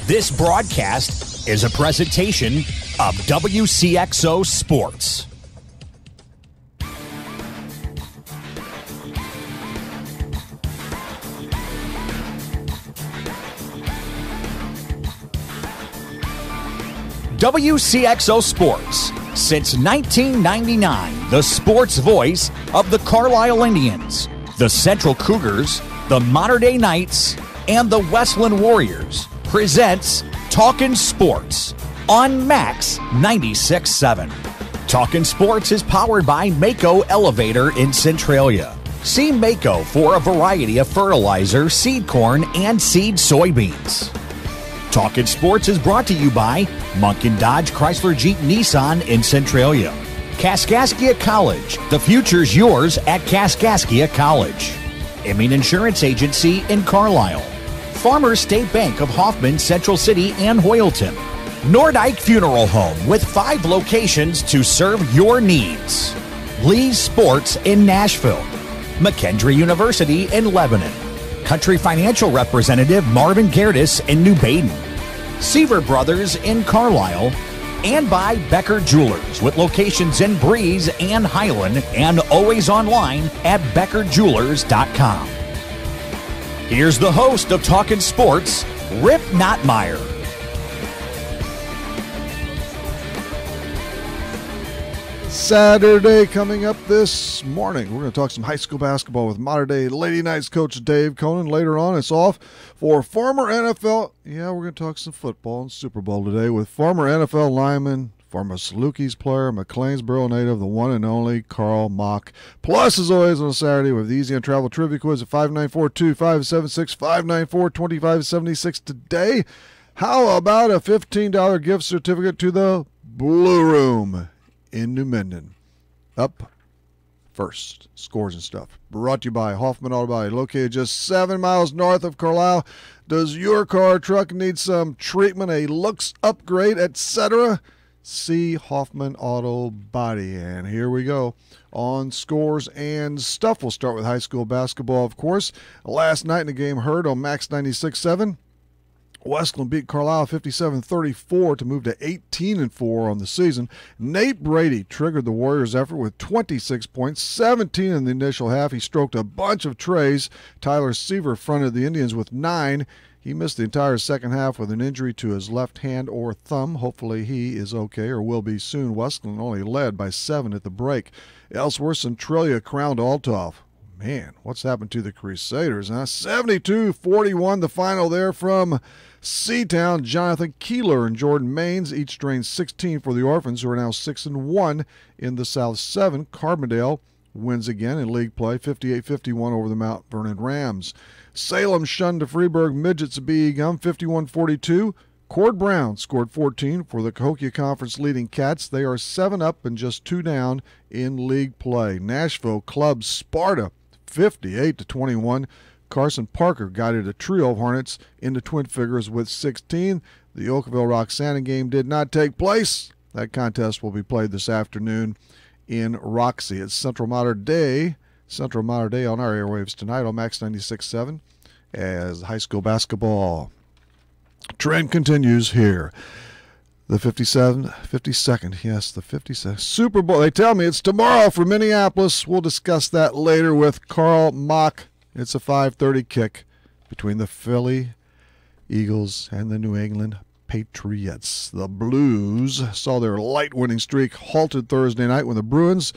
This broadcast is a presentation of Wcxo Sports. Wcxo Sports, since 1999, the sports voice of the Carlisle Indians, the Central Cougars, the Mater Dei Knights, and the Westland Warriors, presents Talkin' Sports on Max 96.7. Talkin' Sports is powered by Wcxo Elevator in Centralia. See Wcxo for a variety of fertilizer, seed corn, and seed soybeans. Talkin' Sports is brought to you by Munkin Dodge Chrysler Jeep Nissan in Centralia. Kaskaskia College. The future's yours at Kaskaskia College. Emin Insurance Agency in Carlisle. Farmers State Bank of Hoffman, Central City, and Hoyleton. Nordike Funeral Home with 5 locations to serve your needs. Lee's Sports in Nashville. McKendree University in Lebanon. Country Financial Representative Marvin Gerdes in New Baden. Seaver Brothers in Carlisle. And by Becker Jewelers with locations in Breeze and Highland and always online at beckerjewelers.com. Here's the host of Talkin' Sports, Rip Nottmeyer. Saturday coming up this morning. We're going to talk some high school basketball with Mater Dei Lady Knights coach Dave Conan. Later on, it's off for former NFL. Yeah, we're going to talk some football and Super Bowl today with former NFL lineman, former Salukis player, McLeansboro native, the one and only Carl Mock. Plus, as always, on a Saturday with the Easy on Travel Trivia Quiz at 594-2576-594-2576 today. How about a $15 gift certificate to the Blue Room in New Minden? Up first, scores and stuff. Brought to you by Hoffman Auto Body, located just 7 miles north of Carlisle. Does your car or truck need some treatment, a looks upgrade, etc.? See Hoffman Auto Body. And here we go on scores and stuff. We'll start with high school basketball, of course. Last night in the game heard on Max 96.7. Westland beat Carlisle 57-34 to move to 18-4 on the season. Nate Brady triggered the Warriors' effort with 26 points, 17 in the initial half. He stroked a bunch of trays. Tyler Seaver fronted the Indians with 9. He missed the entire second half with an injury to his left hand or thumb. Hopefully he is okay or will be soon. Westland only led by 7 at the break. Elsewhere, Centralia crowned Althoff. Man, what's happened to the Crusaders, huh? 72-41, the final there from Seatown. Jonathan Keeler and Jordan Maines each drained 16 for the Orphans, who are now 6-1 in the South 7. Carbondale wins again in league play, 58-51 over the Mount Vernon Rams. Salem shunned the Freeburg Midgets of B.E. Gum, 51-42. Cord Brown scored 14 for the Cahokia Conference leading Cats. They are 7 up and just 2 down in league play. Nashville clubbed Sparta 58-21. Carson Parker guided a trio of Hornets into twin figures with 16. The Oakville-Roxana game did not take place. That contest will be played this afternoon in Roxy. It's Central Mater Dei on our airwaves tonight on Max 96.7 as high school basketball trend continues here. The 52nd, yes, the 52nd Super Bowl. They tell me it's tomorrow for Minneapolis. We'll discuss that later with Carl Mock. It's a 5:30 kick between the Philly Eagles and the New England Patriots. The Blues saw their light winning streak halted Thursday night when the Bruins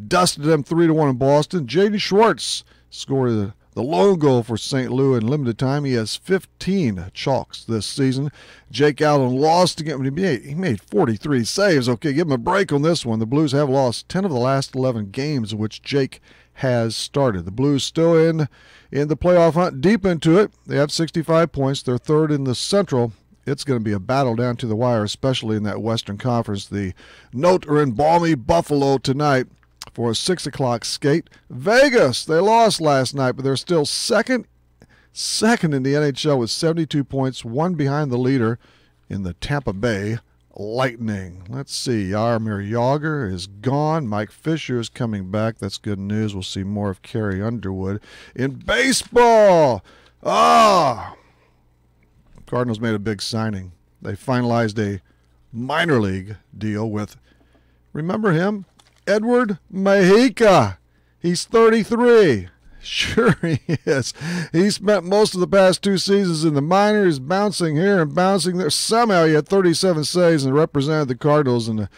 dusted them 3-1 in Boston. J.D. Schwartz scored the lone goal for St. Louis in limited time. He has 15 chalks this season. Jake Allen lost again. He made 43 saves. Okay, give him a break on this one. The Blues have lost 10 of the last 11 games in which Jake has started. The Blues still in the playoff hunt, deep into it. They have 65 points. They're third in the Central. It's going to be a battle down to the wire, especially in that Western Conference. The Note are in balmy Buffalo tonight for a 6 o'clock skate. Vegas, they lost last night, but they're still second in the NHL with 72 points, one behind the leader in the Tampa Bay Lightning. Let's see. Jaromir Jagr is gone. Mike Fisher is coming back. That's good news. We'll see more of Carrie Underwood. In baseball, Cardinals made a big signing. They finalized a minor league deal with, remember him? Edward Mejica. He's 33. Sure he is. He spent most of the past 2 seasons in the minors, bouncing here and bouncing there. Somehow he had 37 saves and represented the Cardinals in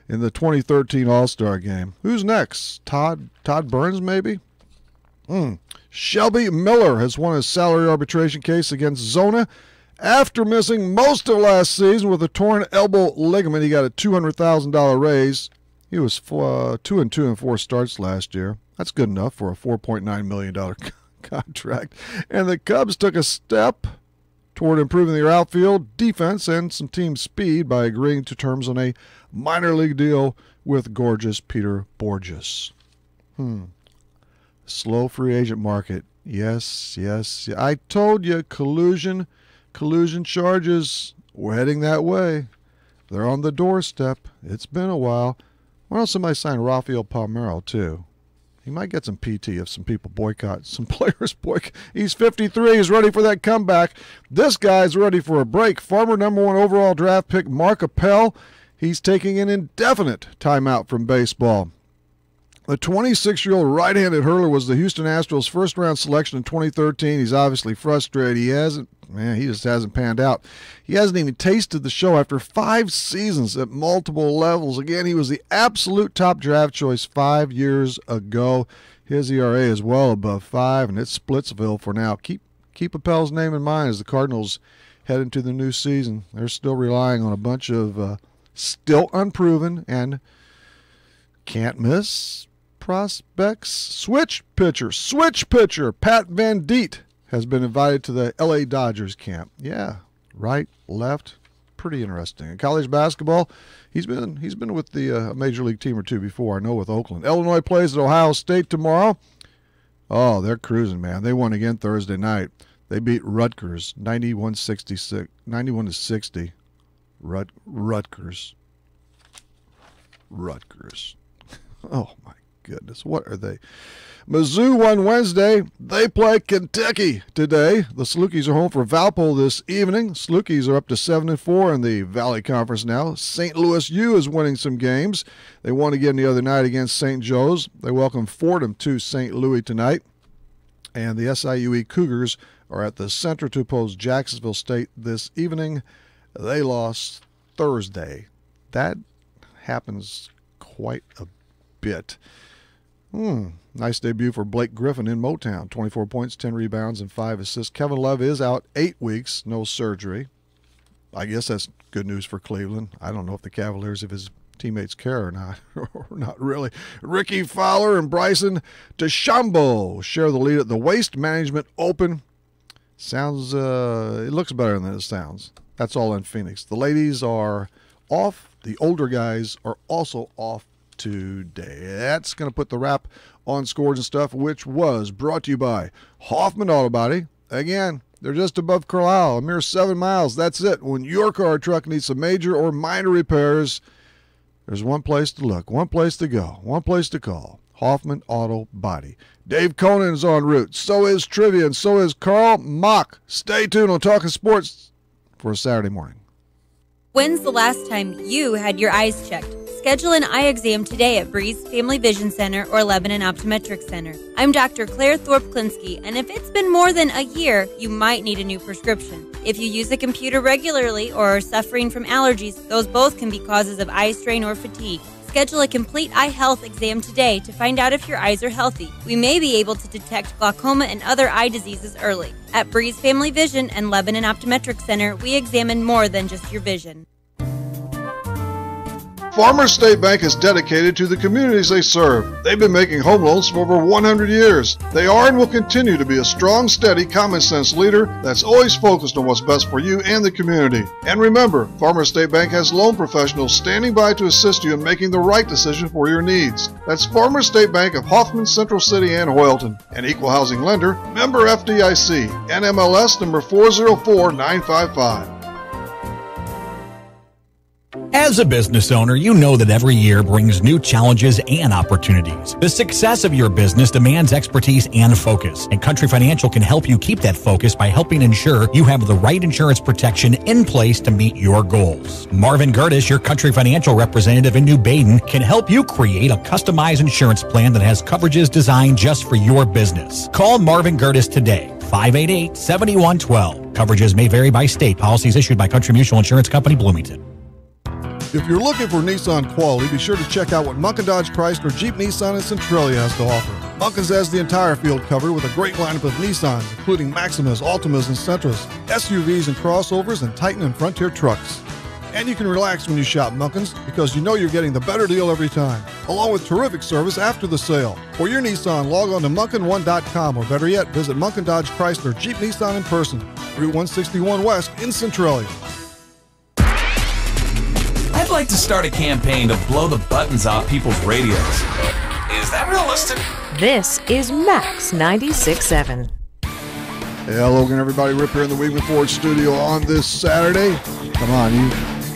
the 2013 All-Star game. Who's next? Todd Burns, maybe? Shelby Miller has won his salary arbitration case against Zona. After missing most of last season with a torn elbow ligament, he got a $200,000 raise. He was 2-2 in 4 starts last year. That's good enough for a $4.9 million contract. And the Cubs took a step toward improving their outfield, defense, and some team speed by agreeing to terms on a minor league deal with gorgeous Peter Borges. Slow free agent market. Yes. I told you, collusion charges were heading that way. They're on the doorstep. It's been a while. Why don't somebody sign Rafael Palmeiro, too? He might get some PT if some people boycott, some players boycott. He's 53. He's ready for that comeback. This guy's ready for a break. Former #1 overall draft pick Mark Appel. He's taking an indefinite timeout from baseball. The 26-year-old right-handed hurler was the Houston Astros' first-round selection in 2013. He's obviously frustrated. He just hasn't panned out. He hasn't even tasted the show after 5 seasons at multiple levels. Again, he was the absolute top draft choice 5 years ago. His ERA is well above 5, and it's Splitsville for now. Keep Appel's name in mind as the Cardinals head into the new season. They're still relying on a bunch of still unproven and can't-miss prospects. Switch pitcher Pat Van Diet has been invited to the LA Dodgers camp. Yeah, right, left, pretty interesting. In college basketball, he's been with the major league team or two before. I know with Oakland. Illinois plays at Ohio State tomorrow. Oh, they're cruising, man. They won again Thursday night. They beat Rutgers 91-60. Rutgers. Oh my goodness, what are they? Mizzou won Wednesday. They play Kentucky today. The Salukis are home for Valpo this evening. Salukis are up to 7-4 in the Valley Conference now. St. Louis U is winning some games. They won again the other night against St. Joe's. They welcome Fordham to St. Louis tonight. And the SIUE Cougars are at the Center to oppose Jacksonville State this evening. They lost Thursday. That happens quite a bit. Nice debut for Blake Griffin in Motown. 24 points, 10 rebounds, and 5 assists. Kevin Love is out 8 weeks, no surgery. I guess that's good news for Cleveland. I don't know if the Cavaliers, if his teammates care or not, or not really. Ricky Fowler and Bryson DeChambeau share the lead at the Waste Management Open. Sounds, it looks better than it sounds. That's all in Phoenix. The ladies are off. The older guys are also off today. That's going to put the wrap on Scores and Stuff, which was brought to you by Hoffman Auto Body. Again, they're just above Carlisle, a mere 7 miles. That's it. When your car or truck needs some major or minor repairs, there's one place to look, one place to go, one place to call. Hoffman Auto Body. Dave Conan is en route. So is Trivia, and so is Carl Mock. Stay tuned on Talkin' Sports for a Saturday morning. When's the last time you had your eyes checked? Schedule an eye exam today at Breeze Family Vision Center or Lebanon Optometric Center. I'm Dr. Claire Thorpe-Klinsky, and if it's been more than a year, you might need a new prescription. If you use a computer regularly or are suffering from allergies, those both can be causes of eye strain or fatigue. Schedule a complete eye health exam today to find out if your eyes are healthy. We may be able to detect glaucoma and other eye diseases early. At Breeze Family Vision and Lebanon Optometric Center, we examine more than just your vision. Farmers State Bank is dedicated to the communities they serve. They've been making home loans for over 100 years. They are and will continue to be a strong, steady, common-sense leader that's always focused on what's best for you and the community. And remember, Farmers State Bank has loan professionals standing by to assist you in making the right decision for your needs. That's Farmers State Bank of Hoffman, Central City, and Hoyleton. An equal housing lender, member FDIC, NMLS number 404955. As a business owner, you know that every year brings new challenges and opportunities. The success of your business demands expertise and focus, and Country Financial can help you keep that focus by helping ensure you have the right insurance protection in place to meet your goals. Marvin Gertis, your Country Financial representative in New Baden, can help you create a customized insurance plan that has coverages designed just for your business. Call Marvin Gertis today. 588-7112. Coverages may vary by state. Policies issued by Country Mutual Insurance Company, Bloomington. If you're looking for Nissan quality, be sure to check out what Munkin Dodge Chrysler, Jeep, Nissan, and Centralia has to offer. Munkin's has the entire field covered with a great lineup of Nissans, including Maximas, Altimas, and Sentras, SUVs and crossovers, and Titan and Frontier trucks. And you can relax when you shop Munkin's because you know you're getting the better deal every time, along with terrific service after the sale. For your Nissan, log on to Munkin1.com, or better yet, visit Munkin Dodge Chrysler, Jeep, Nissan in person, Route 161 West in Centralia. I'd like to start a campaign to blow the buttons off people's radios. Is that realistic? This is Max 96.7. Hey, hello again, everybody. Rip here in the Weaving Forward studio on this Saturday. Come on,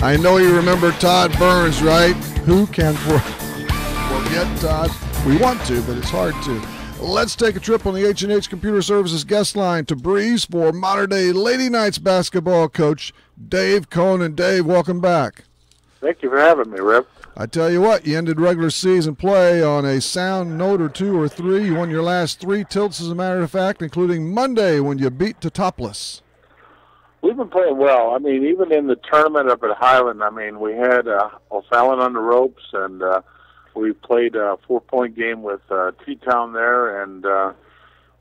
I know you remember Todd Burns, right? Who can forget Todd? We want to, but it's hard to. Let's take a trip on the H&H Computer Services guest line to Breeze for modern-day Lady Knights basketball coach Dave Cohn. And Dave, welcome back. Thank you for having me, Rip. I tell you what, you ended regular season play on a sound note or two or three. You won your last three tilts, as a matter of fact, including Monday when you beat Totopolis. We've been playing well. I mean, even in the tournament up at Highland, I mean, we had O'Fallon on the ropes, and we played a 4-point game with T-Town there, and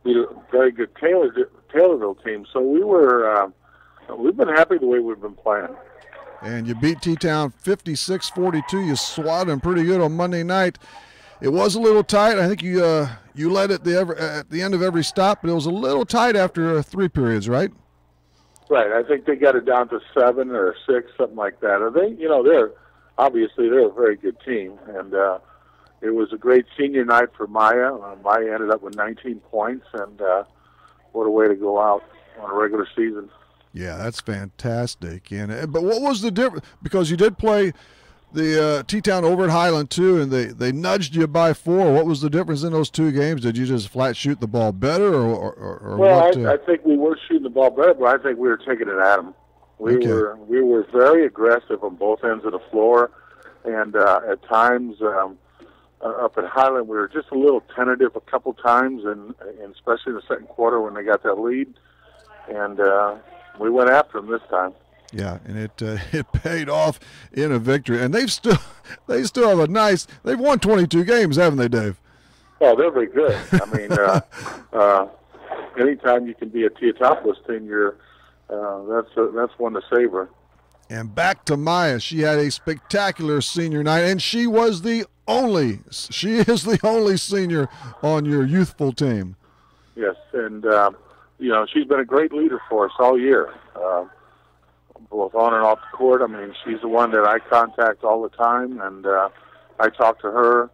we had a very good Taylorville team. So we've been happy the way we've been playing. And you beat T-Town 56-42. You swatted them pretty good on Monday night. It was a little tight. I think you led at the end of every stop, but it was a little tight after 3 periods, right? Right. I think they got it down to 7 or 6, something like that. They're obviously a very good team, and it was a great senior night for Maya. Maya ended up with 19 points, and what a way to go out on a regular season. Yeah, that's fantastic. But what was the difference? Because you did play the T-Town over at Highland too, and they nudged you by 4. What was the difference in those 2 games? Did you just flat shoot the ball better, or well, what? I think we were shooting the ball better, but I think we were taking it at them. We were very aggressive on both ends of the floor, and at times up at Highland we were just a little tentative a couple times, and especially in the second quarter when they got that lead, and we went after them this time. Yeah, and it paid off in a victory, and they still have they've won 22 games, haven't they, Dave? Oh, they're very good. I mean, anytime you can be a Teotopolis team, that's one to savor. And back to Maya, she had a spectacular senior night, and she is the only senior on your youthful team. Yes, and she's been a great leader for us all year. Both on and off the court. I mean, she's the one that I contact all the time, and I talk to her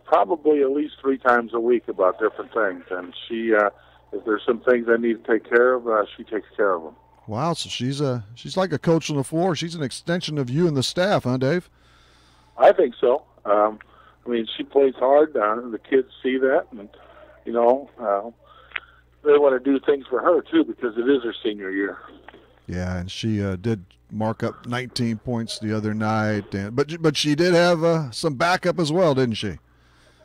probably at least 3 times a week about different things. And she, if there's some things I need to take care of, she takes care of them. Wow, so she's like a coach on the floor. She's an extension of you and the staff, huh, Dave? I think so. I mean, she plays hard. The kids see that, and they want to do things for her too because it is her senior year. Yeah, and she did mark up 19 points the other night, but she did have some backup as well, didn't she?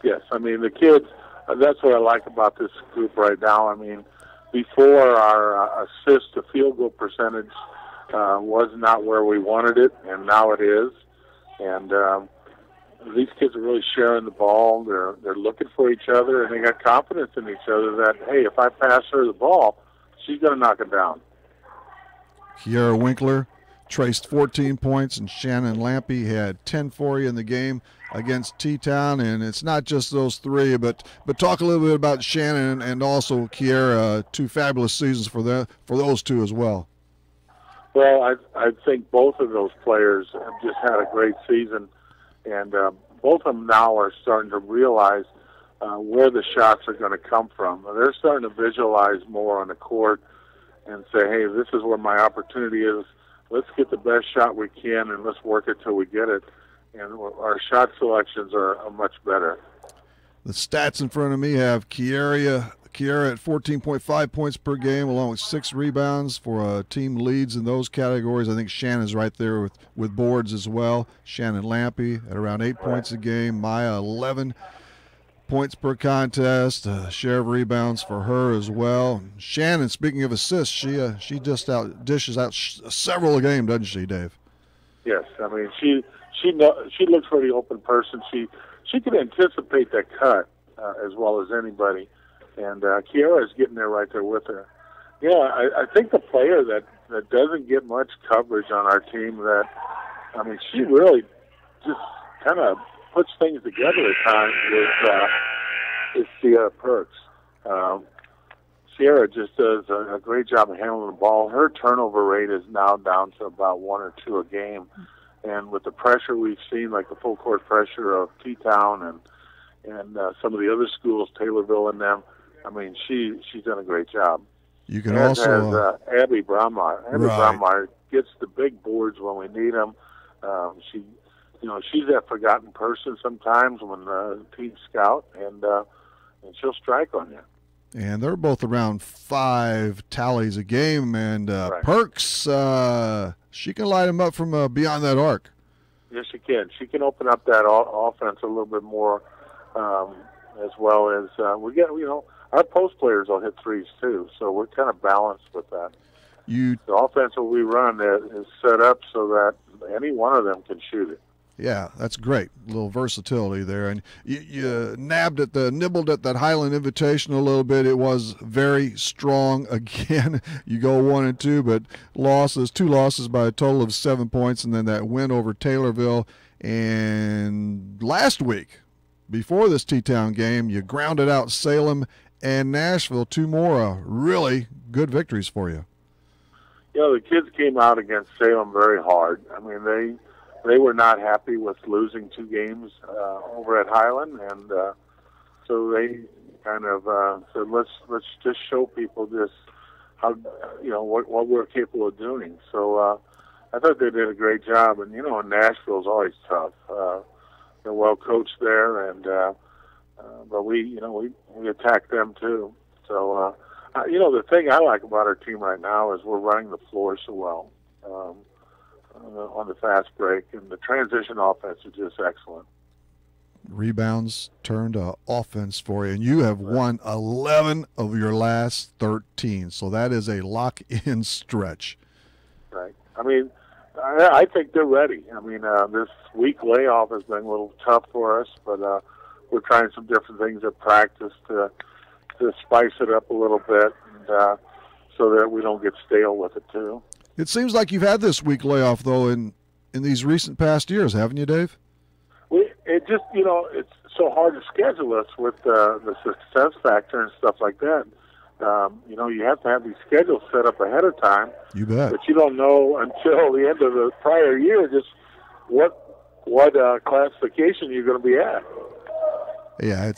Yes, I mean the kids. That's what I like about this group right now. I mean, before our assist to field goal percentage was not where we wanted it, and now it is. And these kids are really sharing the ball. They're looking for each other, and they got confidence in each other that hey, if I pass her the ball, she's going to knock it down. Kiara Winkler traced 14 points, and Shannon Lampy had 10 for you in the game against T-Town. And it's not just those 3, but talk a little bit about Shannon and also Kiara. 2 fabulous seasons for those 2 as well. Well, I think both of those players have just had a great season, and both of them now are starting to realize where the shots are going to come from. They're starting to visualize more on the court and say, hey, this is where my opportunity is. let's get the best shot we can and let's work it till we get it. And our shot selections are much better. The stats in front of me have Kiara at 14.5 points per game, along with 6 rebounds for team leads in those categories. I think Shannon's right there with boards as well. Shannon Lampy at around 8 points a game. Maya 11 points per contest. Share of rebounds for her as well. Shannon, speaking of assists, she just dishes out several a game, doesn't she, Dave? Yes, I mean she looks for the open person. She can anticipate that cut as well as anybody. And Kiara is getting there right there with her. Yeah, I think the player that doesn't get much coverage on our team, she really just kind of puts things together at times is Sierra Perks. Sierra just does a great job of handling the ball. Her turnover rate is now down to about 1 or 2 a game. And with the pressure we've seen, like the full court pressure of T-Town and some of the other schools, Taylorville and them, she's done a great job. You can As also has Abby Brommeyer. Abby Brommeyer gets the big boards when we need them. She's that forgotten person sometimes when the team scout, and she'll strike on you. And they're both around 5 tallies a game, and Right. Perks, she can light them up from beyond that arc. Yes, she can. She can open up that offense a little bit more, as well as we get. Our post players will hit threes too, so we're kind of balanced with that. The offense that we run is set up so that any one of them can shoot it. Yeah, that's great. A little versatility there. And you nibbled at that Highland Invitation a little bit. It was very strong. Again, you go 1-2, but 2 losses by a total of 7 points, and then that win over Taylorville. And last week, before this T-Town game, you grounded out Salem and Nashville. 2 more really good victories for you. The kids came out against Salem very hard. They were not happy with losing 2 games over at Highland, and so they kind of said, let's just show people just how what we're capable of doing. So I thought they did a great job, and Nashville's always tough. They're well coached there, and but we attack them too. So the thing I like about our team right now is we're running the floor so well. On the fast break, and the transition offense is just excellent. Rebounds turned to offense for you, and you have won 11 of your last 13, so that is a lock-in stretch. Right. I think they're ready. This week layoff has been a little tough for us, but we're trying some different things at practice to spice it up a little bit, and so that we don't get stale with it too. It seems like you've had this week layoff, though, in these recent past years, haven't you, Dave? It's so hard to schedule us with the success factor and stuff like that. You have to have these schedules set up ahead of time. You bet. But you don't know until the end of the prior year just what classification you're going to be at. Yeah,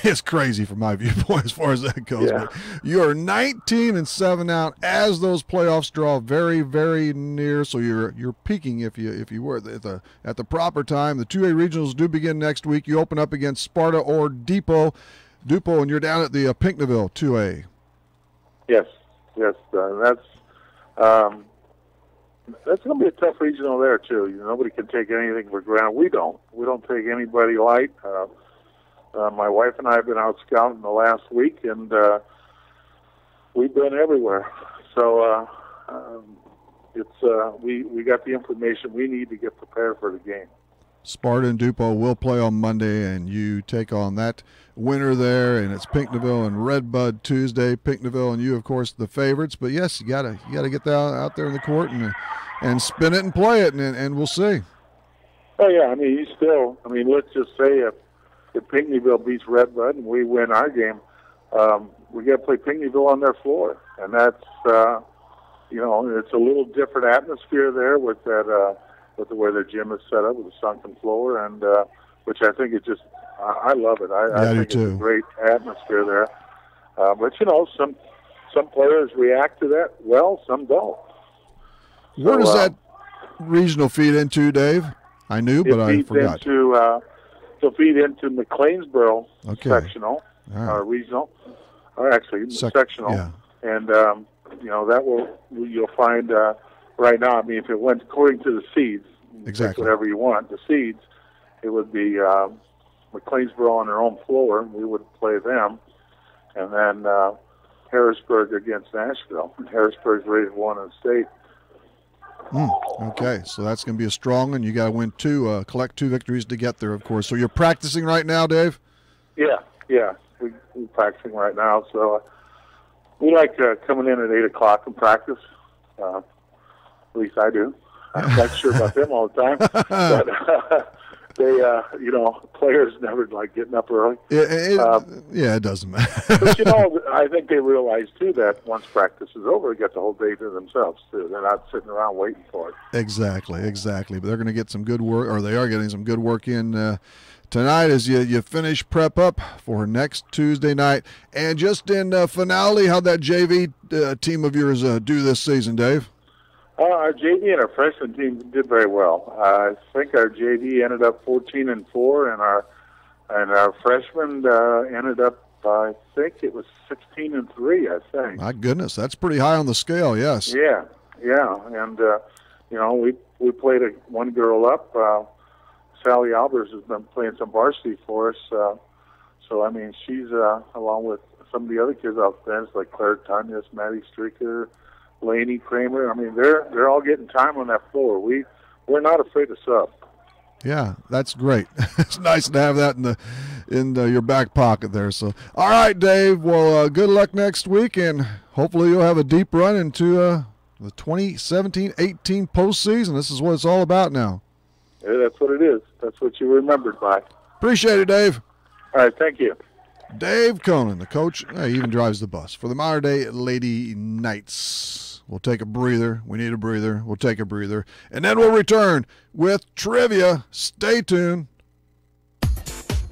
it's crazy from my viewpoint as far as that goes. Yeah. But you are 19-7 out as those playoffs draw very, very near. So you're peaking if you were at the proper time. The 2A regionals do begin next week. You open up against Sparta or Depot, and you're down at the Pinckneyville 2A. Yes, that's going to be a tough regional there too. Nobody can take anything for granted. We don't take anybody light. My wife and I have been out scouting the last week, and we've been everywhere. So we got the information we need to get prepared for the game. Sparta and Dupont will play on Monday, and you take on that winner there, and it's Pinckneyville and Redbud Tuesday. Pinckneyville and you, of course, the favorites. But yes, you gotta get that out there in the court and spin it and play it, and we'll see. Oh yeah, let's just say if Pinckneyville beats Redbud and we win our game, we got to play Pinckneyville on their floor, and that's it's a little different atmosphere there with that. With the way their gym is set up with a sunken floor, and which I think is just, I love it. I think it's a great atmosphere there. But some players react to that well, some don't. Where does that regional feed into, Dave? I knew, but I forgot. It'll feed into McLeansboro sectional, right. Regional, or actually sectional. Yeah. And, you'll find right now, I mean, if it went according to the seeds, exactly whatever you want, the seeds, it would be McLeansboro on their own floor. We would play them. And then Harrisburg against Nashville. Harrisburg's rated 1 in the state. Okay, so that's going to be a strong one. You got to win 2, collect 2 victories to get there, of course. So you're practicing right now, Dave? Yeah. We're practicing right now. So we like coming in at 8 o'clock and practice. At least I do. I'm not sure about them all the time. But they, players never like getting up early. It doesn't matter. But, I think they realize, too, that once practice is over, they get the whole day to themselves, too. They're not sitting around waiting for it. Exactly. But they're going to get some good work, or they are getting some good work in tonight as you finish prep up for next Tuesday night. And just in finale, how'd that JV team of yours do this season, Dave? Our JV and our freshman team did very well. I think our JV ended up 14-4, and our freshmen ended up, I think it was 16-3. I think. My goodness, that's pretty high on the scale. Yes. Yeah, and we played one girl up. Sally Albers has been playing some varsity for us. So I mean, she's along with some of the other kids off the bench, like Claire Tunyas, Maddie Streaker, Laney Kramer. I mean, they're all getting time on that floor. We're not afraid to sub. Yeah, that's great. It's nice to have that in your back pocket there. So, all right, Dave. Well, good luck next week, and hopefully you'll have a deep run into the 2017-18 postseason. This is what it's all about now. Yeah, that's what it is. That's what you remembered by. Appreciate it, Dave. All right, thank you. Dave Conan, the coach, he even drives the bus for the Modern Day Lady Knights. We'll take a breather. We need a breather. We'll take a breather. And then we'll return with trivia. Stay tuned.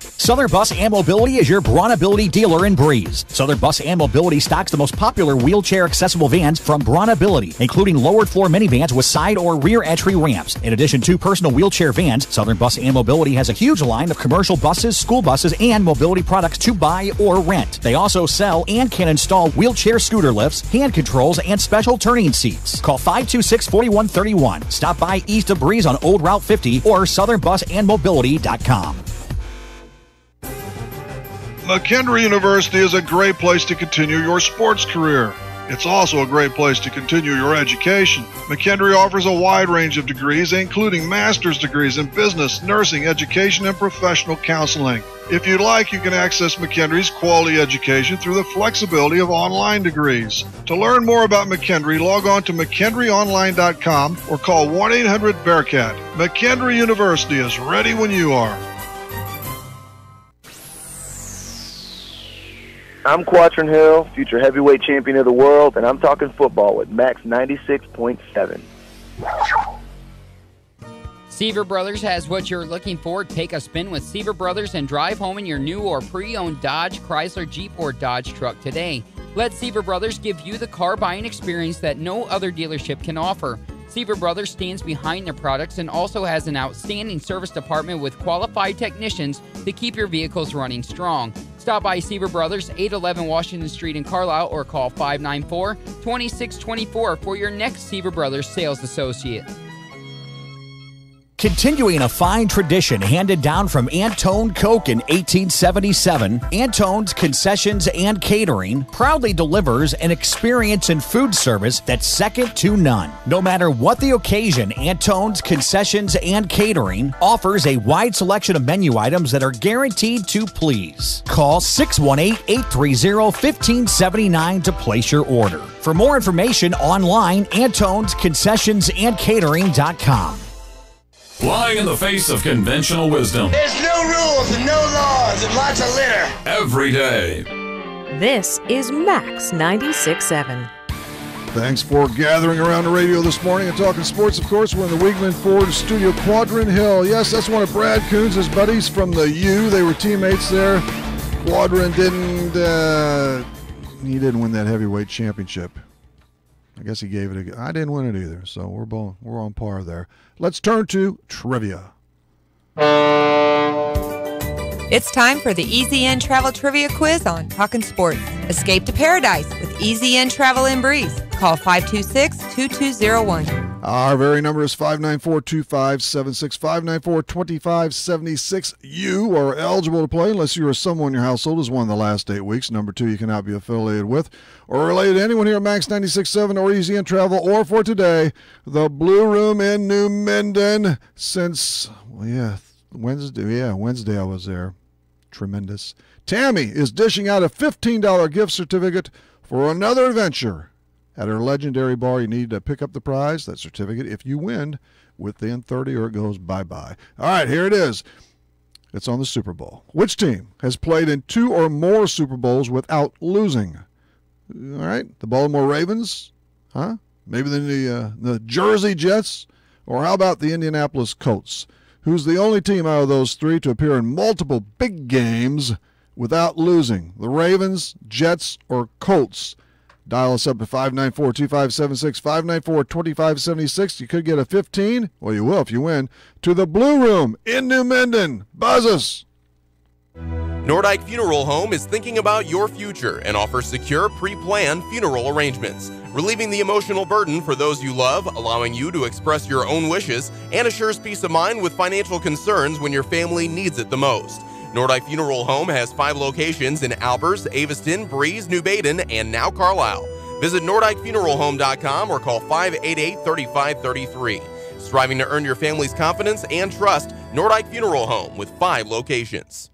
Southern Bus and Mobility is your Brawnability dealer in Breeze. Southern Bus and Mobility stocks the most popular wheelchair-accessible vans from Brawnability, including lowered-floor minivans with side or rear entry ramps. In addition to personal wheelchair vans, Southern Bus and Mobility has a huge line of commercial buses, school buses, and mobility products to buy or rent. They also sell and can install wheelchair scooter lifts, hand controls, and special turning seats. Call 526-4131. Stop by east of Breeze on Old Route 50 or southernbusandmobility.com. McKendree University is a great place to continue your sports career. It's also a great place to continue your education. McKendree offers a wide range of degrees, including master's degrees in business, nursing, education, and professional counseling. If you'd like, you can access McKendree's quality education through the flexibility of online degrees. To learn more about McKendree, log on to McKendreeOnline.com or call 1-800-BEARCAT. McKendree University is ready when you are. I'm Quatron Hill, future heavyweight champion of the world, and I'm talking football with Max 96.7. Seaver Brothers has what you're looking for. Take a spin with Seaver Brothers and drive home in your new or pre-owned Dodge, Chrysler, Jeep, or Dodge truck today. Let Seaver Brothers give you the car buying experience that no other dealership can offer. Seaver Brothers stands behind their products and also has an outstanding service department with qualified technicians to keep your vehicles running strong. Stop by Seaver Brothers, 811 Washington Street in Carlisle, or call 594-2624 for your next Seaver Brothers sales associate. Continuing a fine tradition handed down from Antone Coke in 1877, Antone's Concessions and Catering proudly delivers an experience in food service that's second to none. No matter what the occasion, Antone's Concessions and Catering offers a wide selection of menu items that are guaranteed to please. Call 618-830-1579 to place your order. For more information online, Antone'sConcessionsandCatering.com. Flying in the face of conventional wisdom. There's no rules and no laws and lots of litter. Every day. This is Max 96.7. Thanks for gathering around the radio this morning and talking sports. Of course, we're in the Weigman Ford Studio, Quadron Hill. Yes, that's one of Brad Coons' buddies from the U. They were teammates there. Quadron didn't win that heavyweight championship. I guess he gave it I didn't win it either, so we're on par there. Let's turn to trivia. It's time for the Easy In Travel Trivia Quiz on Talkin' Sports. Escape to paradise with Easy In Travel and Breeze. Call 526-2201. Our very number is 594-2576, 594-2576. You are eligible to play unless you or someone in your household has won the last 8 weeks. Number 2, you cannot be affiliated with or related to anyone here at Max 96.7 or Easy In Travel, or for today, the Blue Room in New Minden. Since, Wednesday I was there. Tremendous. Tammy is dishing out a $15 gift certificate for another adventure at her legendary bar. You need to pick up the prize, that certificate, if you win within 30 or it goes bye-bye. All right, here it is. It's on the Super Bowl. Which team has played in 2 or more Super Bowls without losing? All right, the Baltimore Ravens? Huh? Maybe the Jersey Jets? Or how about the Indianapolis Colts? Who's the only team out of those 3 to appear in multiple big games without losing? The Ravens, Jets, or Colts? Dial us up at 594-2576, 594-2576. You could get a 15, well, you will if you win, to the Blue Room in New Minden. Buzz us. Nordyke Funeral Home is thinking about your future and offers secure, pre-planned funeral arrangements, relieving the emotional burden for those you love, allowing you to express your own wishes, and assures peace of mind with financial concerns when your family needs it the most. Nordyke Funeral Home has 5 locations in Albers, Aveston, Breeze, New Baden, and now Carlisle. Visit NordykeFuneralHome.com or call 588-3533. Striving to earn your family's confidence and trust, Nordyke Funeral Home with 5 locations.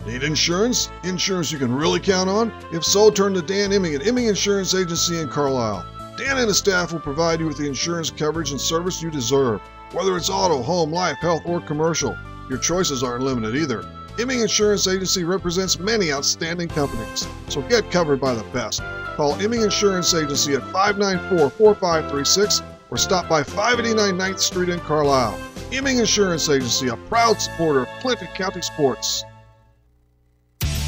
Need insurance? Insurance you can really count on? If so, turn to Dan Imming at Imming Insurance Agency in Carlisle. Dan and his staff will provide you with the insurance coverage and service you deserve. Whether it's auto, home, life, health, or commercial, your choices aren't limited either. Imming Insurance Agency represents many outstanding companies, so get covered by the best. Call Imming Insurance Agency at 594-4536 or stop by 589 9th Street in Carlisle. Imming Insurance Agency, a proud supporter of Clinton County sports.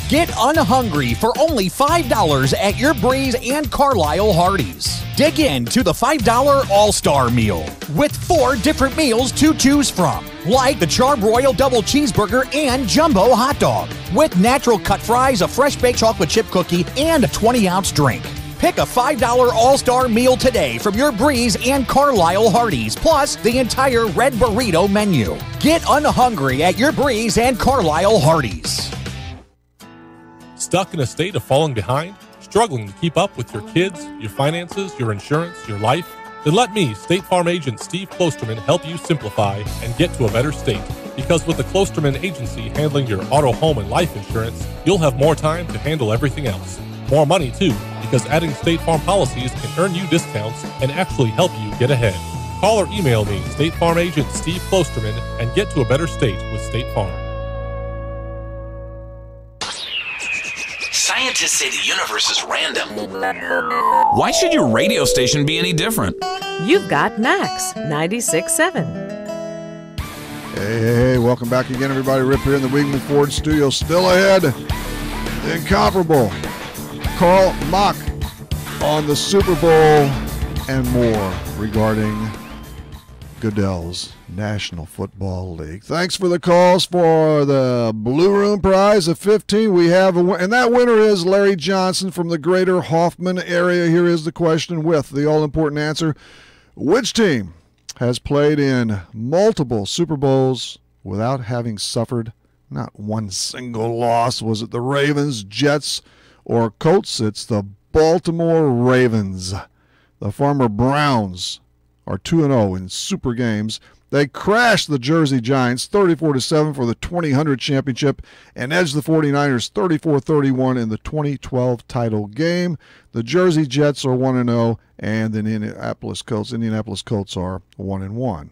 Get unhungry for only $5 at your Breeze and Carlisle Hardee's. Dig into the $5 All-Star Meal with 4 different meals to choose from, like the Charbroil Double Cheeseburger and Jumbo Hot Dog, with natural cut fries, a fresh baked chocolate chip cookie, and a 20-ounce drink. Pick a $5 All-Star Meal today from your Breeze and Carlisle Hardee's, plus the entire Red Burrito menu. Get unhungry at your Breeze and Carlisle Hardee's. Stuck in a state of falling behind? Struggling to keep up with your kids, your finances, your insurance, your life? Then let me, State Farm agent Steve Klosterman, help you simplify and get to a better state. Because with the Klosterman Agency handling your auto, home, and life insurance, you'll have more time to handle everything else. More money, too, because adding State Farm policies can earn you discounts and actually help you get ahead. Call or email me, State Farm agent Steve Klosterman, and get to a better state with State Farm. Scientists say the universe is random. Why should your radio station be any different? You've got Max 96.7. Hey, welcome back again, everybody. Rip here in the Weigman Ford studio. Still ahead, the incomparable Carl Mock on the Super Bowl and more regarding Goodell's National Football League. Thanks for the calls for the Blue Room prize of 15. We have and that winner is Larry Johnson from the greater Hoffman area. Here is the question with the all-important answer. Which team has played in multiple Super Bowls without having suffered not one single loss? Was it the Ravens, Jets, or Colts? It's the Baltimore Ravens. The former Browns are 2-0 in super games. They crashed the Jersey Giants 34-7 for the 2000 championship and edged the 49ers 34-31 in the 2012 title game. The Jersey Jets are 1-0, and the Indianapolis Colts are 1-1,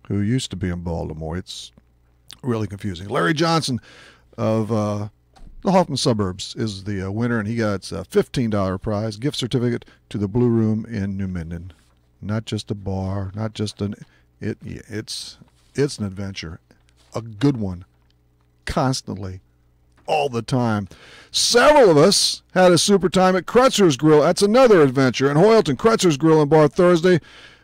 who used to be in Baltimore. It's really confusing. Larry Johnson of the Hoffman Suburbs is the winner, and he got a $15 prize, gift certificate to the Blue Room in New Minden. Not just a bar, not just it's an adventure, a good one, constantly all the time. Several of us had a super time at Kretzer's Grill. That's another adventure. In Hoyleton, Kretzer's Grill and Bar Thursday.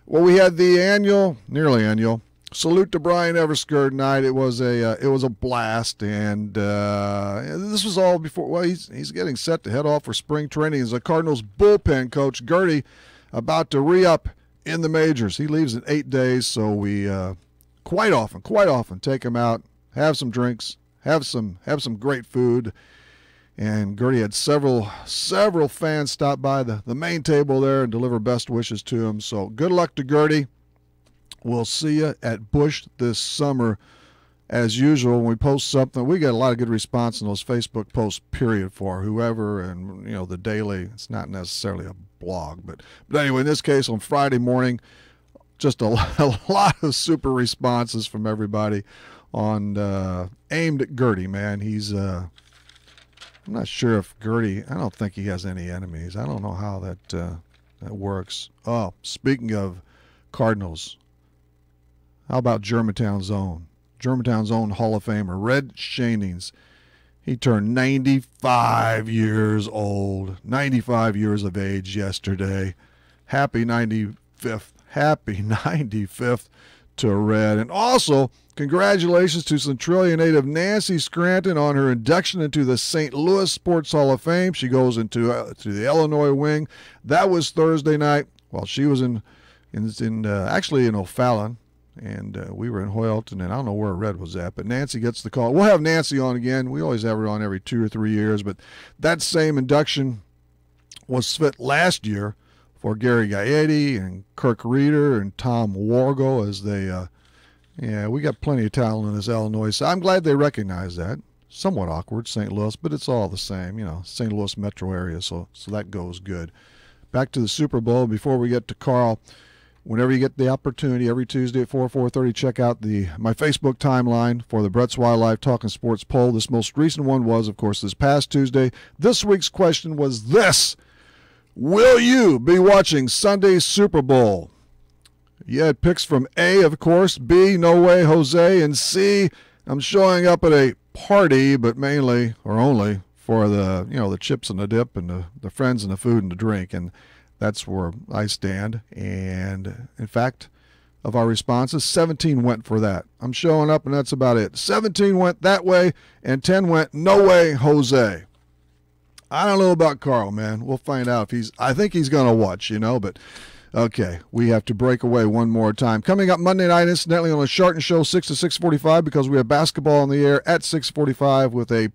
Well, we had the nearly annual, Salute to Brian Everskirt night. It was a blast, and this was all before. Well, he's getting set to head off for spring training as the Cardinals bullpen coach. Gertie about to re-up in the majors. He leaves in 8 days, so we quite often take him out, have some drinks, have some great food. And Gertie had several fans stop by the main table there and deliver best wishes to him. So good luck to Gertie. We'll see you at Busch this summer. As usual, when we post something, we get a lot of good response in those Facebook posts, period, for whoever. And, the daily, it's not necessarily a blog. But anyway, in this case, on Friday morning, just a lot of super responses from everybody on aimed at Gertie, man. He's I'm not sure if Gertie, I don't think he has any enemies. I don't know how that works. Oh, speaking of Cardinals, how about Germantown's own Hall of Famer, Red Shanings? He turned 95 years old, 95 years of age yesterday. Happy 95th to Red. And also, congratulations to Centralia native Nancy Scranton on her induction into the St. Louis Sports Hall of Fame. She goes into to the Illinois wing. That was Thursday night while she was actually in O'Fallon, and we were in Hoyleton, and I don't know where Red was at, but Nancy gets the call. We'll have Nancy on again. We always have her on every 2 or 3 years, but that same induction was fit last year for Gary Gaetti and Kirk Reeder and Tom Wargo as they we got plenty of talent in this Illinois. So I'm glad they recognize that. Somewhat awkward, St. Louis, but it's all the same, St. Louis metro area, so that goes good. Back to the Super Bowl. Before we get to Carl, whenever you get the opportunity, every Tuesday at 4:30, check out my Facebook timeline for the Brett's Wildlife Talking Sports poll. This most recent one was, of course, this past Tuesday. This week's question was this: will you be watching Sunday's Super Bowl? You had picks from A, of course, B, no way, Jose, and C, I'm showing up at a party, but mainly or only for the chips and the dip and the friends and the food and the drink, and that's where I stand. And in fact, of our responses, 17 went for that. I'm showing up, and that's about it. 17 went that way, and 10 went no way, Jose. I don't know about Carl, man. We'll find out if I think he's going to watch, but okay, we have to break away one more time. Coming up Monday night, incidentally, on the Sharton Show, 6 to 6:45, because we have basketball on the air at 6:45 with a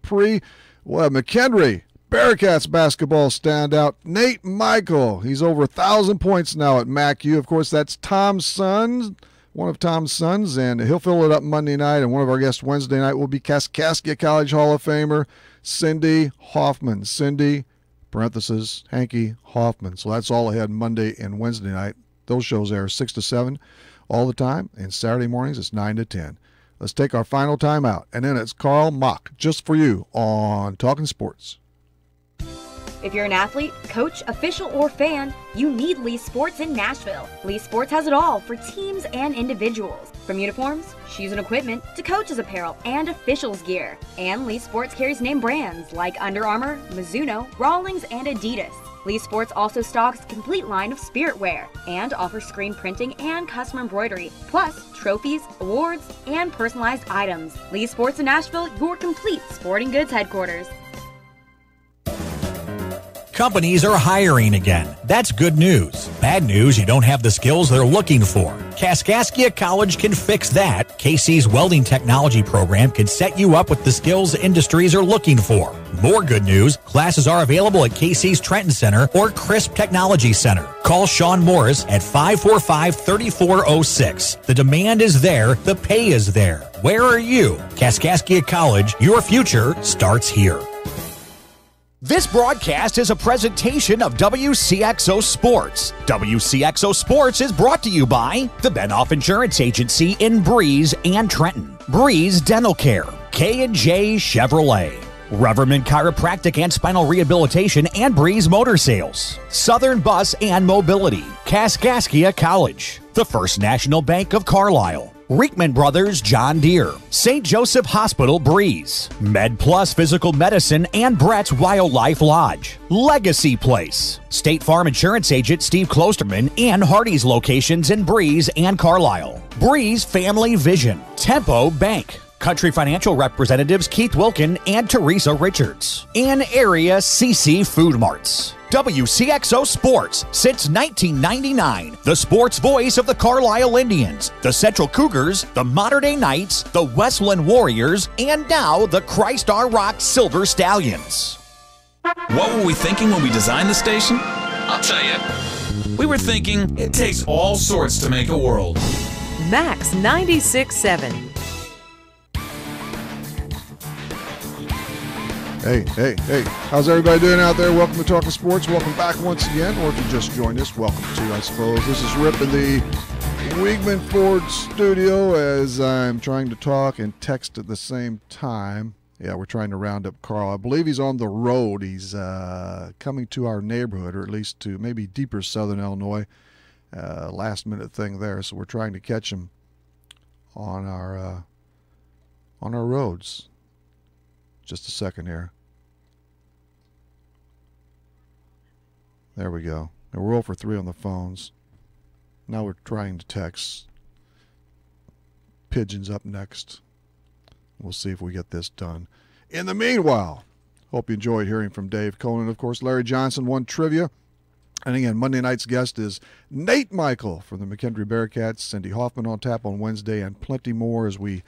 McHenry Bearcats basketball standout, Nate Michael. He's over 1,000 points now at MacU. Of course, that's Tom's son, one of Tom's sons, and he'll fill it up Monday night. And one of our guests Wednesday night will be Kaskaskia College Hall of Famer Cindy Hoffman. Cindy, parenthesis, Hanky Hoffman. So that's all ahead Monday and Wednesday night. Those shows air 6 to 7 all the time, and Saturday mornings it's 9 to 10. Let's take our final time out, and then it's Carl Mock, just for you, on Talking Sports. If you're an athlete, coach, official, or fan, you need Lee Sports in Nashville. Lee Sports has it all for teams and individuals. From uniforms, shoes and equipment, to coaches apparel and officials gear. And Lee Sports carries name brands like Under Armour, Mizuno, Rawlings, and Adidas. Lee Sports also stocks a complete line of spirit wear and offers screen printing and custom embroidery, plus trophies, awards, and personalized items. Lee Sports in Nashville, your complete sporting goods headquarters. Companies are hiring again. That's good news. Bad news, you don't have the skills they're looking for. Kaskaskia College can fix that. KC's welding technology program can set you up with the skills industries are looking for. More good news, classes are available at KC's Trenton Center or Crisp Technology Center. Call Sean Morris at 545-3406. The demand is there, the pay is there. Where are you? Kaskaskia College, your future starts here. This broadcast is a presentation of Wcxo Sports. Wcxo Sports is brought to you by the Benoff Insurance Agency in Breeze and Trenton, Breeze Dental Care, K&J Chevrolet, Reverman Chiropractic and Spinal Rehabilitation and Breeze Motor Sales, Southern Bus and Mobility, Kaskaskia College, the First National Bank of Carlisle, Reekman Brothers John Deere, St. Joseph Hospital Breeze, Med Plus Physical Medicine and Brett's Wildlife Lodge, Legacy Place, State Farm Insurance Agent Steve Klosterman and Hardy's locations in Breeze and Carlisle, Breeze Family Vision, Tempo Bank, Country Financial representatives Keith Wilkin and Teresa Richards, and area CC Food Marts. WCXO Sports since 1999. The sports voice of the Carlisle Indians, the Central Cougars, the Mater Dei Knights, the Westland Warriors, and now the Christ Our Rock Silver Stallions. What were we thinking when we designed the station? I'll tell you. We were thinking it takes all sorts to make a world. Max 96.7. Hey. How's everybody doing out there? Welcome to Talkin' Sports. Welcome back once again, or if you just joined us, welcome to, I suppose. This is Rip in the Weigman Ford studio as I'm trying to talk and text at the same time. Yeah, we're trying to round up Carl. I believe he's on the road. He's coming to our neighborhood, or at least to maybe deeper southern Illinois. Last minute thing there, so we're trying to catch him on our roads. Just a second here. There we go. Now we're 0 for 3 on the phones. Now we're trying to text. Pigeon's up next. We'll see if we get this done. In the meanwhile, hope you enjoyed hearing from Dave Conan. Of course, Larry Johnson won trivia. And again, Monday night's guest is Nate Michael from the McKendree Bearcats. Cindy Hoffman on tap on Wednesday, and plenty more as we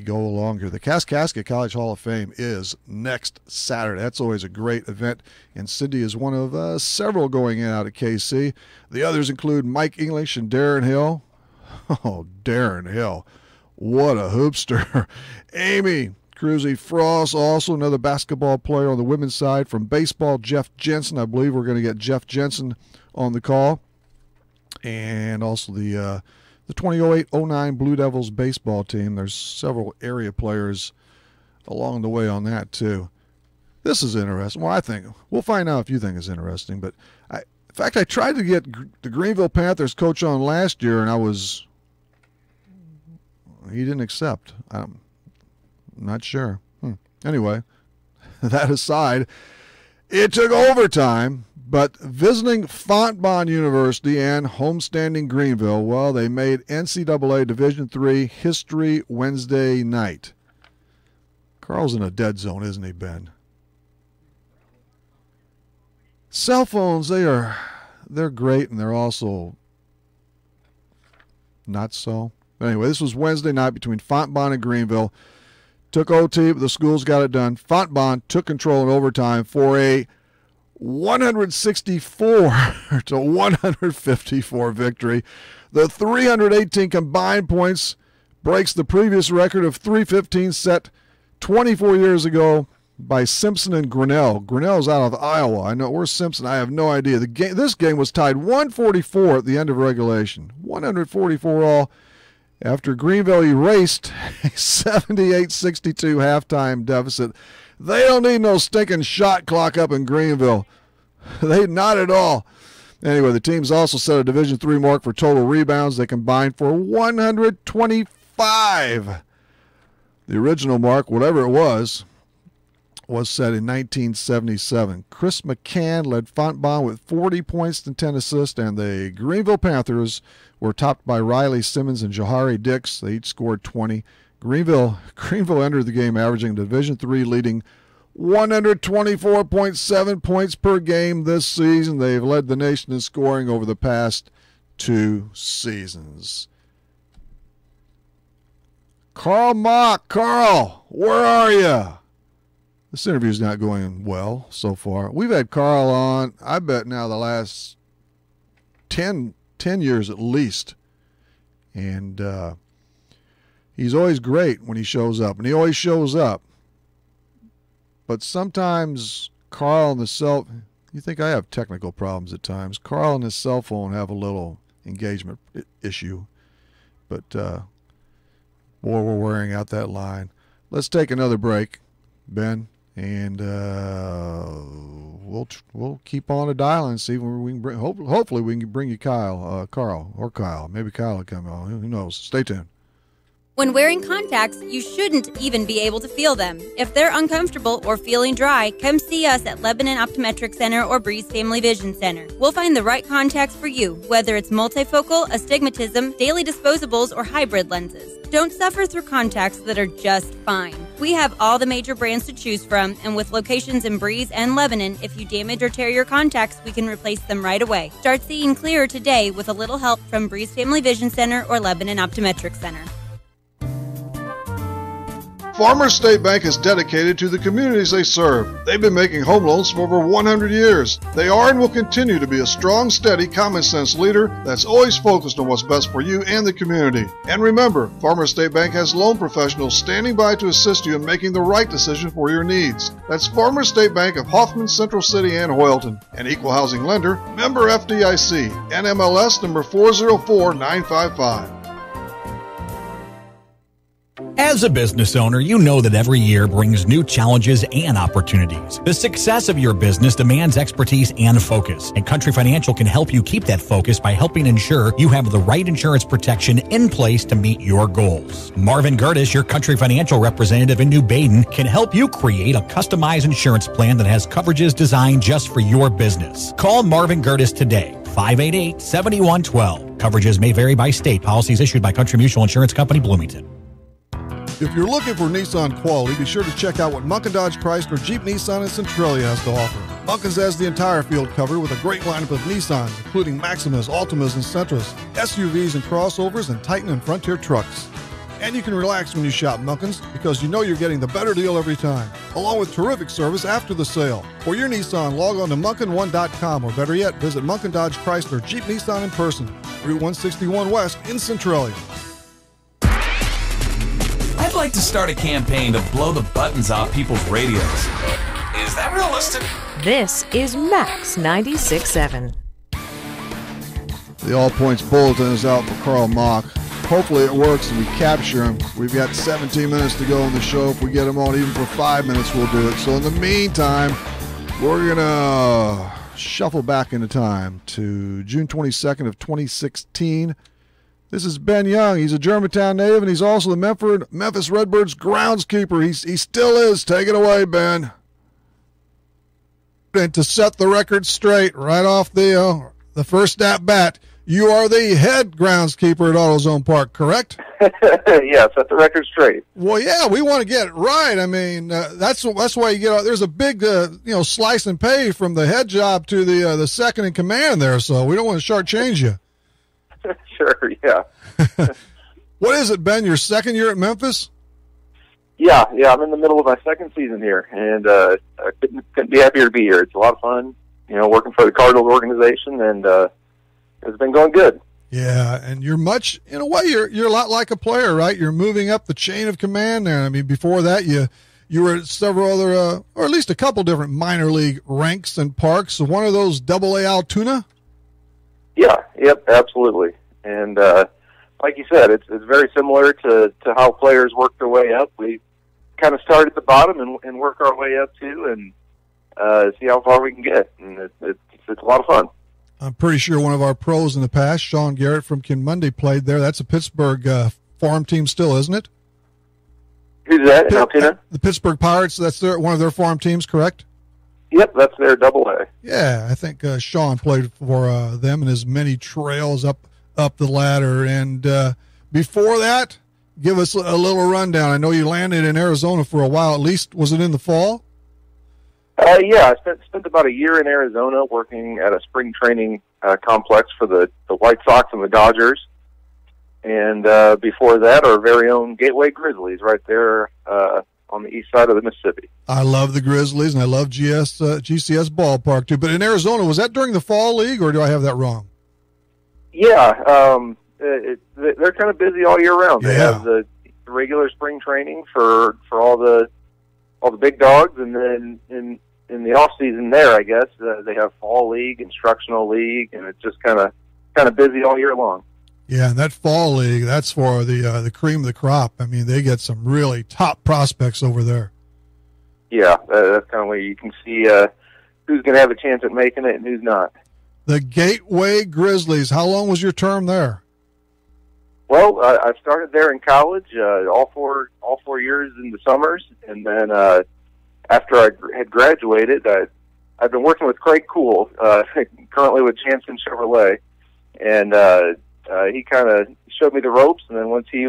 go along here. The Kaskaskia College Hall of Fame is next Saturday. That's always a great event, and Cindy is one of several going in out at KC. The others include Mike English and Darren Hill. Oh, Darren Hill. What a hoopster. Amy Cruzy Frost, also another basketball player on the women's side. From baseball, Jeff Jensen. I believe we're going to get Jeff Jensen on the call. And also the 2008-09 Blue Devils baseball team. There's several area players along the way on that, too. This is interesting. Well, I think we'll find out if you think it's interesting. But in fact, I tried to get the Greenville Panthers coach on last year, and he didn't accept. I'm not sure. Anyway, that aside, it took overtime. But visiting Fontbonne University and homestanding Greenville, well, they made NCAA Division III history Wednesday night. Carl's in a dead zone, isn't he, Ben? Cell phones, they're great, and they're also not so. But anyway, this was Wednesday night between Fontbonne and Greenville. Took OT, but the schools got it done. Fontbonne took control in overtime for a 164 to 154 victory. The 318 combined points breaks the previous record of 315 set 24 years ago by Simpson and Grinnell. Grinnell's out of Iowa. I know. Where's Simpson? I have no idea. This game was tied 144 at the end of regulation. 144 all after Greenville erased a 78-62 halftime deficit. They don't need no stinking shot clock up in Greenville. They not at all. Anyway, the teams also set a Division III mark for total rebounds. They combined for 125. The original mark, whatever it was set in 1977. Chris McCann led Fontbonne with 40 points and 10 assists, and the Greenville Panthers were topped by Riley Simmons and Jahari Dix. They each scored 20. Greenville entered the game averaging Division III leading 124.7 points per game this season. They've led the nation in scoring over the past 2 seasons. Carl Mock. Carl, where are you? This interview's not going well so far. We've had Carl on, I bet now the last 10 years at least. And he's always great when he shows up. And he always shows up. But sometimes Carl and you think I have technical problems at times. Carl and his cell phone have a little engagement issue. But, boy, we're wearing out that line. Let's take another break, Ben. And we'll keep on a dial and see where we can bring. Hopefully, we can bring you Carl. Maybe Kyle will come on. Who knows? Stay tuned. When wearing contacts, you shouldn't even be able to feel them. If they're uncomfortable or feeling dry, come see us at Lebanon Optometric Center or Breeze Family Vision Center. We'll find the right contacts for you, whether it's multifocal, astigmatism, daily disposables, or hybrid lenses. Don't suffer through contacts that are just fine. We have all the major brands to choose from, and with locations in Breeze and Lebanon, if you damage or tear your contacts, we can replace them right away. Start seeing clearer today with a little help from Breeze Family Vision Center or Lebanon Optometric Center. Farmers State Bank is dedicated to the communities they serve. They've been making home loans for over 100 years. They are and will continue to be a strong, steady, common-sense leader that's always focused on what's best for you and the community. And remember, Farmers State Bank has loan professionals standing by to assist you in making the right decision for your needs. That's Farmers State Bank of Hoffman, Central City, and Hoyleton. An equal housing lender, member FDIC, NMLS number 404955. As a business owner, you know that every year brings new challenges and opportunities. The success of your business demands expertise and focus, and Country Financial can help you keep that focus by helping ensure you have the right insurance protection in place to meet your goals. Marvin Gertis, your Country Financial representative in New Baden, can help you create a customized insurance plan that has coverages designed just for your business. Call Marvin Gertis today, 588-7112. Coverages may vary by state. Policies issued by Country Mutual Insurance Company, Bloomington. If you're looking for Nissan quality, be sure to check out what Munkin Dodge Chrysler, Jeep, Nissan, and Centralia has to offer. Munkin's has the entire field covered with a great lineup of Nissans, including Maximas, Altimas, and Sentras, SUVs and crossovers, and Titan and Frontier trucks. And you can relax when you shop Munkin's because you know you're getting the better deal every time, along with terrific service after the sale. For your Nissan, log on to Munkin1.com, or better yet, visit Munkin Dodge Chrysler, Jeep, Nissan in person, Route 161 West in Centralia. I'd like to start a campaign to blow the buttons off people's radios. Is that realistic? This is Max 96.7. The All Points Bulletin is out for Carl Mock. Hopefully it works and we capture him. We've got 17 minutes to go on the show. If we get him on even for 5 minutes, we'll do it. So in the meantime, we're going to shuffle back into time to June 22nd of 2016. This is Ben Young. He's a Germantown native, and he's also the Memphis Redbirds groundskeeper. He still is. Take it away, Ben. And to set the record straight right off the first at-bat, you are the head groundskeeper at AutoZone Park, correct? Yeah, set the record straight. Well, yeah, we want to get it right. I mean, that's why you get. There's a big, slice and pay from the head job to the second in command there. So we don't want to shortchange you. Sure, yeah. What is it, Ben? Your second year at Memphis? Yeah, I'm in the middle of my second season here, and I couldn't be happier to be here. It's a lot of fun, working for the Cardinals organization, and it's been going good. Yeah, and you're much, in a way, you're a lot like a player, right? You're moving up the chain of command there. I mean, before that, you were at several other, or at least a couple different minor league ranks and parks. So one of those AA Altoona? Yep, absolutely. And like you said, it's very similar to how players work their way up. We kind of start at the bottom and work our way up too, and see how far we can get. And it's a lot of fun. I'm pretty sure one of our pros in the past, Sean Garrett from Kinmundy, played there. That's a Pittsburgh farm team still, isn't it? Who's that? Altoona? The Pittsburgh Pirates. That's one of their farm teams, correct? Yep, that's their AA. Yeah, I think Sean played for them and his many trails up the ladder. And before that, give us a little rundown. I know you landed in Arizona for a while. At least, was it in the fall? Yeah, I spent about a year in Arizona working at a spring training complex for the White Sox and the Dodgers. And before that, our very own Gateway Grizzlies right there on the east side of the Mississippi. I love the Grizzlies, and I love GCS Ballpark, too. But in Arizona, was that during the fall league, or do I have that wrong? Yeah, they're kind of busy all year round. They Yeah. have the regular spring training for all the big dogs, and then in the off season there, I guess they have fall league, instructional league, and it's just kind of busy all year long. Yeah, and that fall league, that's for the cream of the crop. I mean, they get some really top prospects over there. Yeah, that's kind of where you can see who's going to have a chance at making it and who's not. The Gateway Grizzlies, how long was your term there? Well, I started there in college, all four years in the summers, and then after I had graduated, I've been working with Craig Cool, currently with Jansen Chevrolet, and he kind of showed me the ropes. And then once he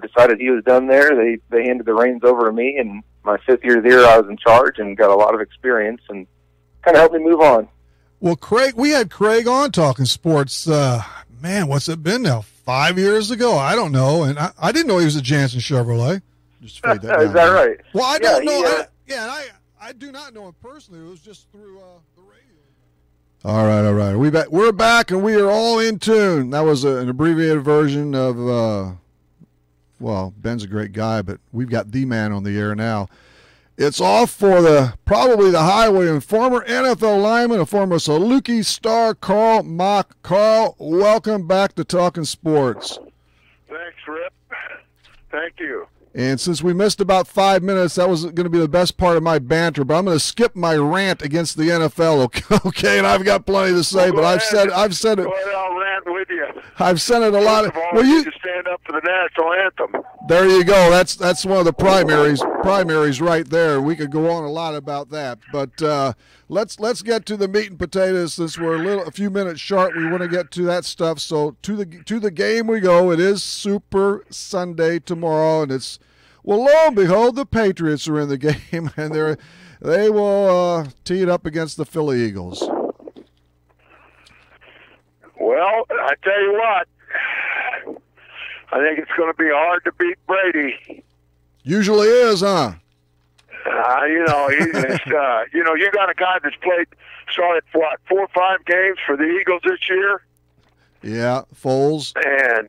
decided he was done there, they handed the reins over to me. And my 5th year there, I was in charge and got a lot of experience and kind of helped me move on. Well, Craig, we had Craig on Talking Sports. Man, what's it been now? 5 years ago? I don't know. And I didn't know he was a Jansen Chevrolet. Just fade that down. Is that right? Well, I don't know. I do not know him personally. It was just through the radio. All right. We're back, and we are all in tune. That was an abbreviated version of, Ben's a great guy, but we've got the man on the air now. It's off for probably the highway and former NFL lineman, a former Saluki star, Carl Mock. Carl, welcome back to Talking Sports. Thanks, Rip. Thank you. And since we missed about 5 minutes, that was going to be the best part of my banter. But I'm going to skip my rant against the NFL. Okay, and I've got plenty to say, but I've said it. Go ahead, I'll rant with you. I've said it a lot. First of all, you need to stand up for the national anthem. There you go. That's one of the primaries right there. We could go on a lot about that, but let's get to the meat and potatoes since we're a few minutes short. We want to get to that stuff. So to the game we go. It is Super Sunday tomorrow, and it's. Well, lo and behold, the Patriots are in the game, and they will tee it up against the Philly Eagles. Well, I tell you what, I think it's going to be hard to beat Brady. Usually is, huh? You got a guy that's started 4 or 5 games for the Eagles this year. Yeah, Foles. And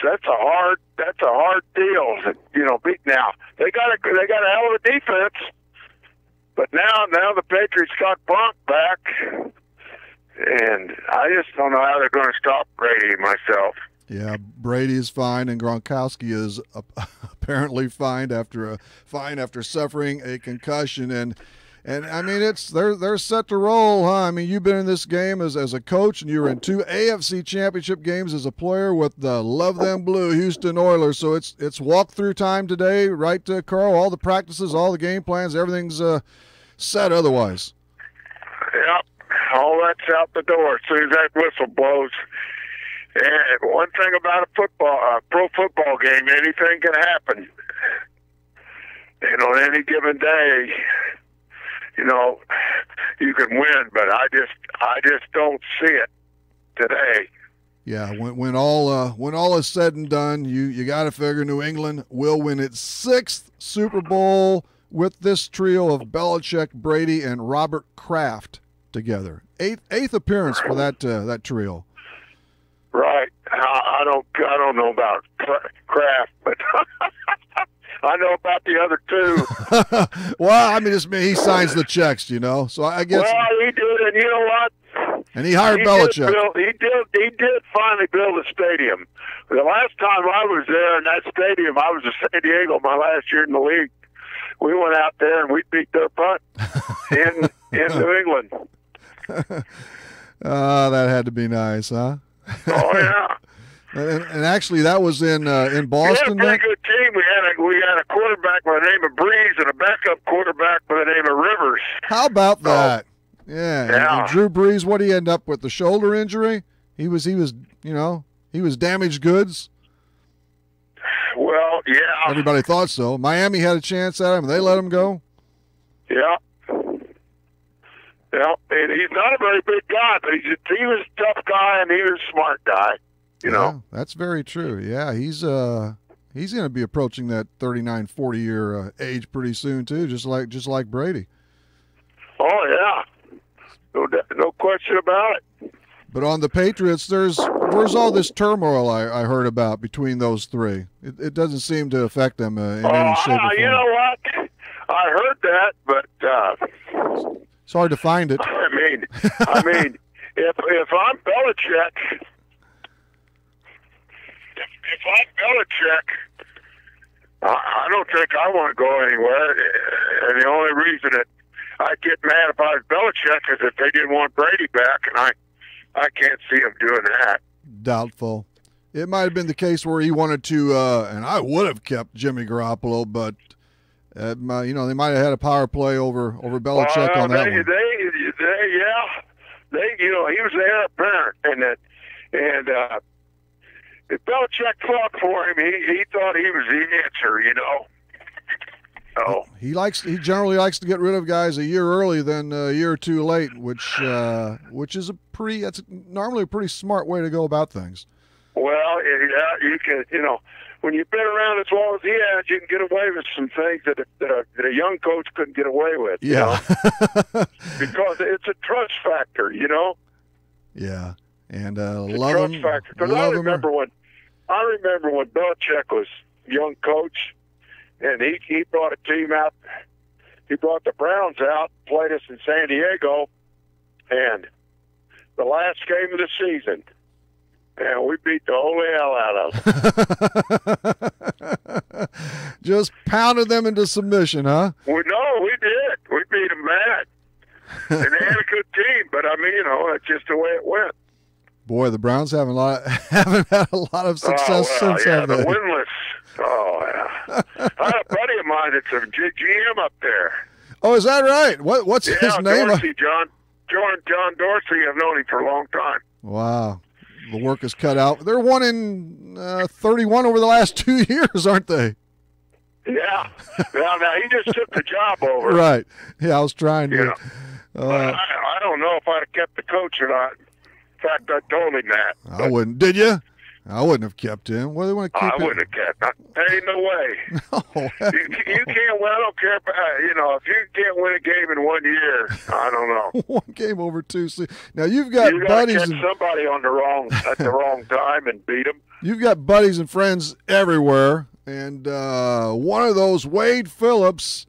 that's a hard deal. Beat now. They got a hell of a defense, but now the Patriots got Bronk back, and I just don't know how they're going to stop Brady myself. Yeah, Brady is fine, and Gronkowski is apparently fine after suffering a concussion. And I mean, they're set to roll, huh? I mean, you've been in this game as a coach, and you were in 2 AFC Championship games as a player with the Love Them Blue Houston Oilers. So it's walkthrough time today, right, Carl? All the practices, all the game plans, everything's set otherwise. Yep, all that's out the door as soon as that whistle blows. And one thing about a pro football game, anything can happen. And on any given day, you can win, but I just don't see it today. Yeah, when all is said and done, you got to figure New England will win its 6th Super Bowl with this trio of Belichick, Brady, and Robert Kraft together. Eighth appearance for that trio. Right. I don't know about Kraft, but I know about the other 2. Well, I mean, he signs the checks, So I guess. Well, he did, and you know what? And he hired Belichick. He did finally build a stadium. The last time I was there in that stadium, I was in San Diego my last year in the league. We went out there and we beat their punt in New England. That had to be nice, huh? Oh yeah. And actually, that was in Boston. We had a pretty good team. We had a quarterback by the name of Breeze and a backup quarterback by the name of Rivers. How about that? Yeah. And Drew Brees, what did he end up with? The shoulder injury? He was damaged goods. Well, yeah. Everybody thought so. Miami had a chance at him. They let him go. Yeah. Yeah, and he's not a very big guy, but he was a tough guy and he was a smart guy. Yeah, that's very true. Yeah, he's going to be approaching that 39, 40-year age pretty soon too, just like Brady. Oh yeah, no question about it. But on the Patriots, there's all this turmoil I heard about between those 3. It doesn't seem to affect them in any shape or form. You know what? I heard that, but it's hard to find it. I mean, if I'm Belichick. If I'm Belichick, I don't think I want to go anywhere. And the only reason that I get mad if I was Belichick is if they didn't want Brady back, and I can't see him doing that. Doubtful. It might have been the case where he wanted to, and I would have kept Jimmy Garoppolo, but they might have had a power play over Belichick on that one. He was the heir apparent, and if Belichick fought for him, he thought he was the answer, Oh. He generally likes to get rid of guys a year early than a year or two late, which is that's normally a pretty smart way to go about things. Well, you can, when you've been around as long as he has, you can get away with some things that a young coach couldn't get away with. Yeah. Because it's a trust factor, Yeah, and love him. Because I remember when Belichick was young coach, and he brought a team out. He brought the Browns out, played us in San Diego, and the last game of the season, and we beat the holy hell out of them. Just pounded them into submission, huh? We did. We beat them bad. And they had a good team, but that's just the way it went. Boy, the Browns haven't had a lot of success since, have they? The winless. Oh, yeah. I had a buddy of mine that's a GM up there. Oh, is that right? What's his name? Dorsey, John Dorsey. I've known him for a long time. Wow. The work is cut out. They're 1-31 over the last 2 years, aren't they? Yeah. Now he just took the job over. Right. Yeah, I was trying to. I don't know if I'd have kept the coach or not. In fact, I told him that. I wouldn't. Did you? I wouldn't have kept him. What do they want to keep him? I wouldn't have kept him. There ain't no way. No. You can't win. I don't care. If you can't win a game in 1 year, I don't know. One game over two. Now you've got buddies. Catch somebody at the wrong time and beat them. You've got buddies and friends everywhere, and one of those, Wade Phillips.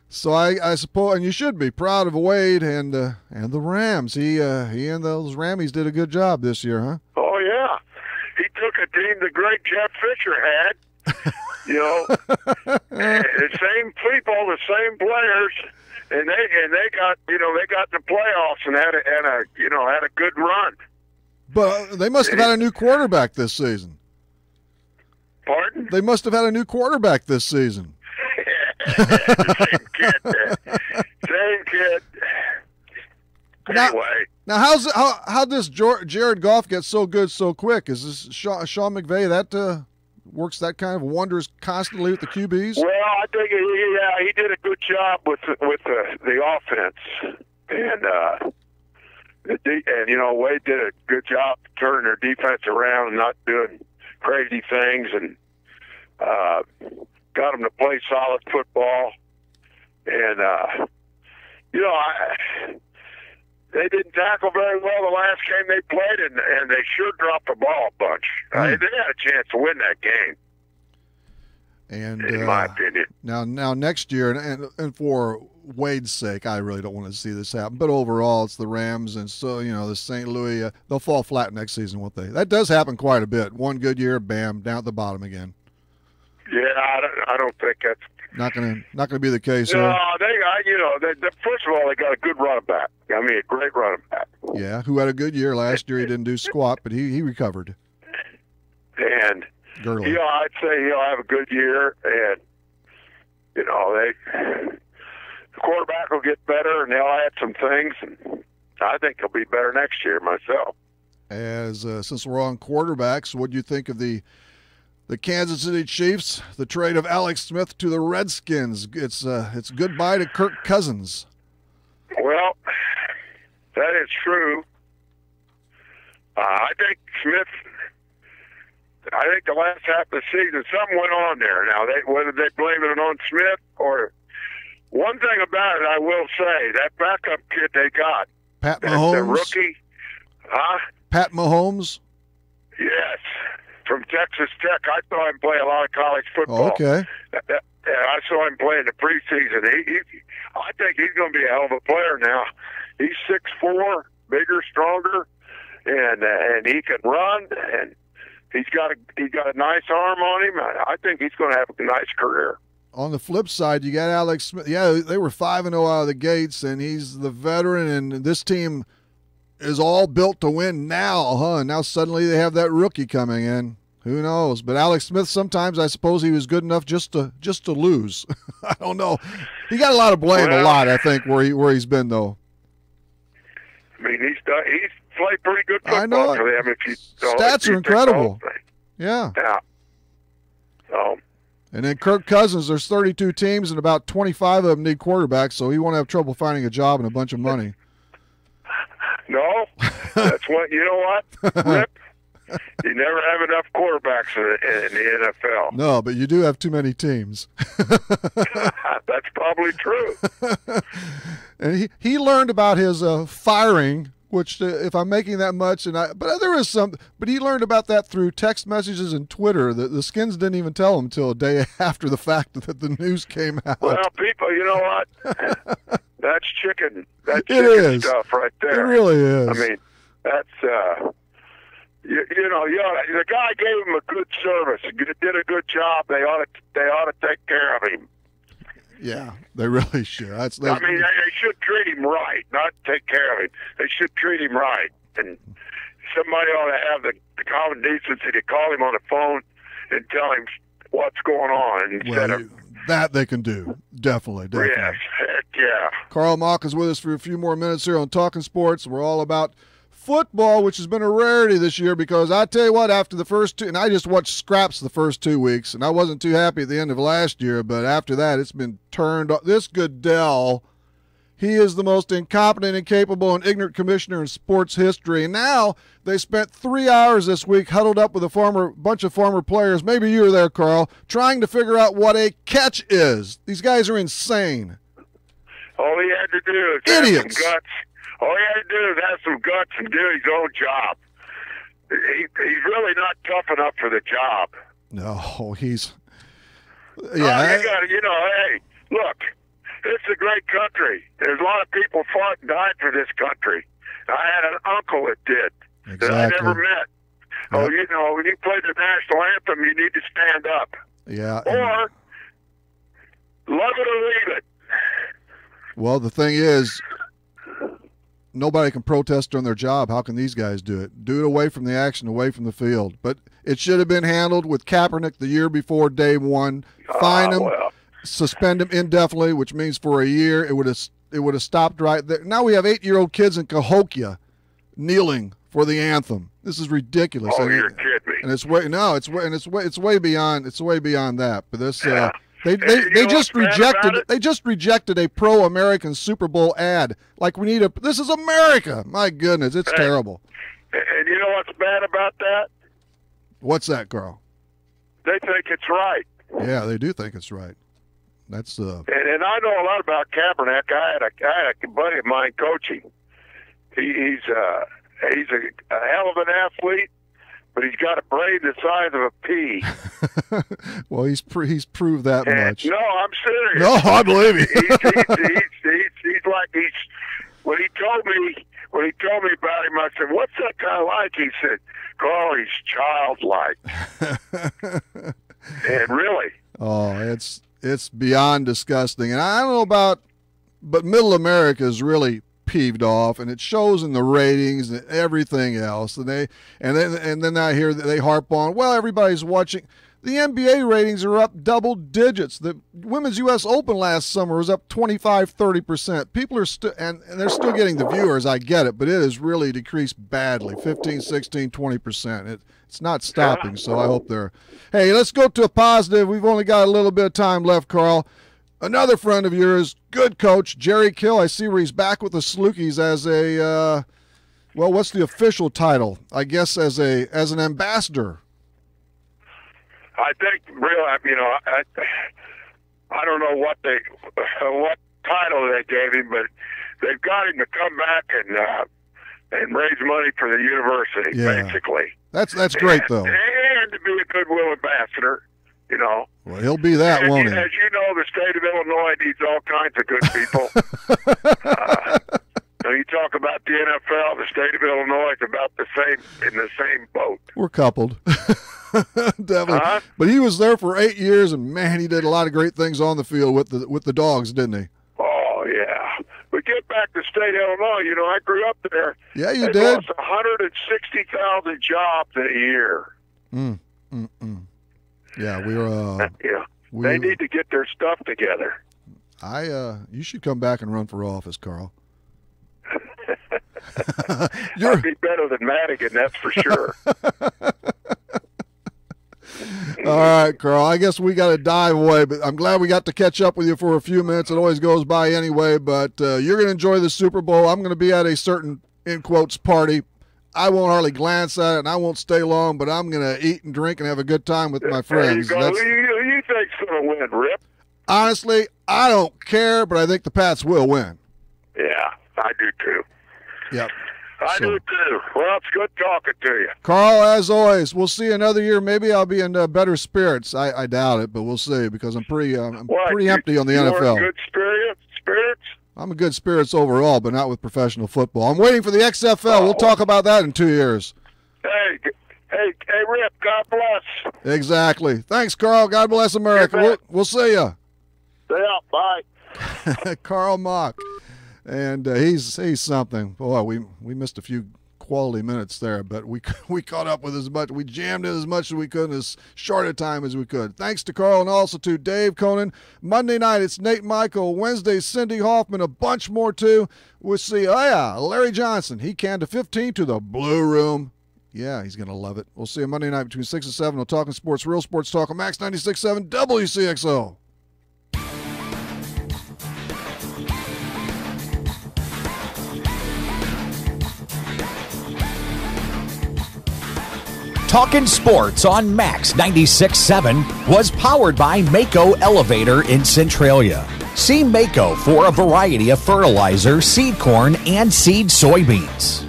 So I suppose, and you should be proud of Wade and the Rams. He and those Rammies did a good job this year, huh? Oh yeah. He took a team the great Jeff Fisher had, the same people, the same players, and they got in the playoffs and had a good run. But they must have had a new quarterback this season. Pardon? They must have had a new quarterback this season. Same kid. Anyway. Now how does Jared Goff get so good so quick? Is this Sean McVay that works that kind of wonders constantly with the QBs? Well, I think he did a good job with the offense, and Wade did a good job turning their defense around and not doing crazy things, and got them to play solid football, and they didn't tackle very well the last game they played, and they sure dropped the ball a bunch. They had a chance to win that game, and in my opinion. Now next year, and for Wade's sake, I really don't want to see this happen, but overall, it's the Rams, and so the St. Louis, they'll fall flat next season, won't they? That does happen quite a bit. One good year, bam, down at the bottom again. Yeah, I don't think that's not gonna be the case. No, first of all, they got a good running back. I mean, a great running back. Yeah, who had a good year last year. He didn't do squat, but he recovered. And Gurley. I'd say he'll have a good year, and the quarterback will get better, and they'll add some things, and I think he'll be better next year myself. Since we're on quarterbacks, what do you think of the Kansas City Chiefs, the trade of Alex Smith to the Redskins? It's goodbye to Kirk Cousins. Well, that is true. I think the last half of the season, something went on there. Now, whether they blame it on Smith or one thing about it, I will say, that backup kid they got, Pat Mahomes, the rookie, Pat Mahomes. Yes. From Texas Tech. I saw him play a lot of college football. Okay. I saw him play in the preseason. I think he's going to be a hell of a player now. He's 6'4", bigger, stronger, and he can run, and he's got a nice arm on him. I think he's going to have a nice career. On the flip side, you got Alex Smith. Yeah, they were 5-0 out of the gates, and he's the veteran, and this team is all built to win now, huh? And now suddenly they have that rookie coming in. Who knows? But Alex Smith, sometimes I suppose he was good enough just to lose. I don't know. He got a lot of blame, a lot, I think, where he's been though. I mean, he's played pretty good football for them. Stats are incredible. Yeah. Yeah. So. And then Kirk Cousins, there's 32 teams and about 25 of them need quarterbacks, so he won't have trouble finding a job and a bunch of money. No, that's what, you know what, Rip? You never have enough quarterbacks in the NFL. No, but you do have too many teams. That's probably true. And he learned about his firing, which if I'm making that much, but there is some. But he learned about that through text messages and Twitter. The Skins didn't even tell him until a day after the fact that the news came out. Well, people, you know what? That's chicken. That's chicken stuff right there. It really is. I mean, that's. You know, the guy gave him a good service, did a good job. They ought to take care of him. Yeah, they really should. I mean, they should treat him right, not take care of him. They should treat him right, and somebody ought to have the common decency to call him on the phone and tell him what's going on instead of that they can do. Definitely. Yes, heck yeah. Carl Mock is with us for a few more minutes here on Talkin' Sports. We're all about football, which has been a rarity this year because I tell you what, after the first two, and I just watched scraps the first 2 weeks, and I wasn't too happy at the end of last year, but after that, it's been turned on. This Goodell, he is the most incompetent, incapable, and ignorant commissioner in sports history. And now they spent 3 hours this week huddled up with a bunch of former players, maybe you were there, Carl, trying to figure out what a catch is. These guys are insane. All he had to do is have some guts. All he had to do is have some guts and do his own job. He's really not tough enough for the job. No, he's. Yeah, hey, look, it's a great country. There's a lot of people fought and died for this country. I had an uncle that did. Exactly. That I never met. Yep. Oh, you know, when you play the national anthem, you need to stand up. Yeah. Or love it or leave it. Well, the thing is, nobody can protest on their job. How can these guys do it? Do it away from the action, away from the field. But it should have been handled with Kaepernick the year before day one. Fine him, suspend him indefinitely, which means for a year. It would have stopped right there. Now we have 8-year-old kids in Cahokia kneeling for the anthem. This is ridiculous. Oh, you're kidding me. And it's way beyond that. But this. They just rejected a pro-American Super Bowl ad. Like this is America. My goodness, it's terrible. And you know what's bad about that? What's that, Carl? They think it's right. Yeah, they do think it's right. That's and I know a lot about Kaepernick. I had a buddy of mine coaching. He's a hell of an athlete. But he's got a brain the size of a pea. Well, he's proved that much. No, I'm serious. No, I believe you. he's like when he told me about him, I said, "What's that guy like?" He said, "Carl, he's childlike." And really. Oh, it's beyond disgusting. And I don't know but Middle America is really peeved off, and it shows in the ratings and everything else. And then I hear that they harp on, well, everybody's watching. The NBA ratings are up double digits. The Women's U.S. Open last summer was up 25-30%. People are and they're still getting the viewers. I get it, but it has really decreased badly, 15, 16, 20%. It's not stopping. So I hope they're. Hey, let's go to a positive. We've only got a little bit of time left, Carl. Another friend of yours, good coach, Jerry Kill. I see where he's back with the Salukis as a, what's the official title? I guess as an ambassador. I think, really, I don't know what title they gave him, but they've got him to come back and raise money for the university, basically. That's great, though. And to be a goodwill ambassador. You know. Well, he'll be that, won't he? As you know, the state of Illinois needs all kinds of good people. You talk about the NFL, the state of Illinois is about in the same boat. We're coupled. Definitely. But he was there for 8 years, and man, he did a lot of great things on the field with the dogs, didn't he? Oh yeah. But get back to state Illinois, you know, I grew up there. Yeah, you they did. Lost 160,000 jobs in a year. Yeah, we were. Yeah, they need to get their stuff together. You should come back and run for office, Carl. I'd be better than Madigan, that's for sure. All right, Carl, I guess we got to dive away, but I'm glad we got to catch up with you for a few minutes. It always goes by anyway, but you're going to enjoy the Super Bowl. I'm going to be at a certain, in quotes, party. I won't hardly glance at it, and I won't stay long, but I'm going to eat and drink and have a good time with my friends. There you go. Who you think's going to win, Rip? Honestly, I don't care, but I think the Pats will win. Yeah, I do too. Yep. I do too. Well, it's good talking to you. Carl, as always, we'll see you another year. Maybe I'll be in better spirits. I doubt it, but we'll see because I'm pretty empty on the NFL. Good spirits? I'm in good spirits overall, but not with professional football. I'm waiting for the XFL. We'll talk about that in 2 years. Hey, Rip, God bless. Exactly. Thanks, Carl. God bless America. We'll see you. Yeah, bye. Carl Mock. And he's something. Boy, we missed a few quality minutes there, but we caught up with as much. We jammed in as much as we could in as short a time as we could. Thanks to Carl and also to Dave Conan. Monday night, it's Nate Michael. Wednesday, Cindy Hoffman. A bunch more, too. We'll see. Oh, yeah, Larry Johnson. He canned a 15 to the Blue Room. Yeah, he's going to love it. We'll see you Monday night between 6 and 7 on Talkin' Sports, Real Sports Talk on Max 96.7 WCXO. Talkin' Sports on Max 96.7 was powered by Wcxo Elevator in Centralia. See Wcxo for a variety of fertilizer, seed corn, and seed soybeans.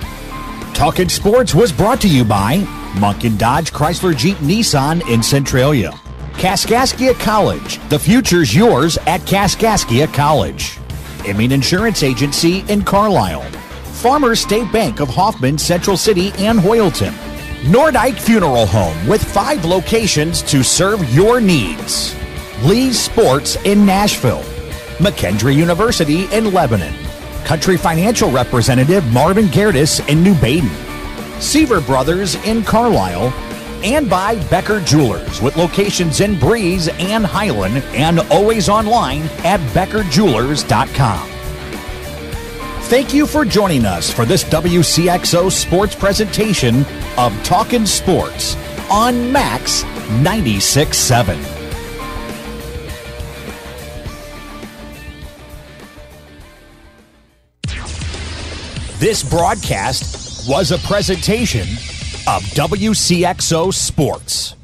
Talkin' Sports was brought to you by Munkin Dodge Chrysler Jeep Nissan in Centralia. Kaskaskia College. The future's yours at Kaskaskia College. Emin Insurance Agency in Carlisle. Farmers State Bank of Hoffman, Central City, and Hoyleton. Nordyke Funeral Home with 5 locations to serve your needs. Lee's Sports in Nashville. McKendree University in Lebanon. Country Financial Representative Marvin Gerdes in New Baden. Seaver Brothers in Carlisle. And by Becker Jewelers with locations in Breeze and Highland and always online at beckerjewelers.com. Thank you for joining us for this WCXO sports presentation of Talkin' Sports on Max 96.7. This broadcast was a presentation of WCXO Sports.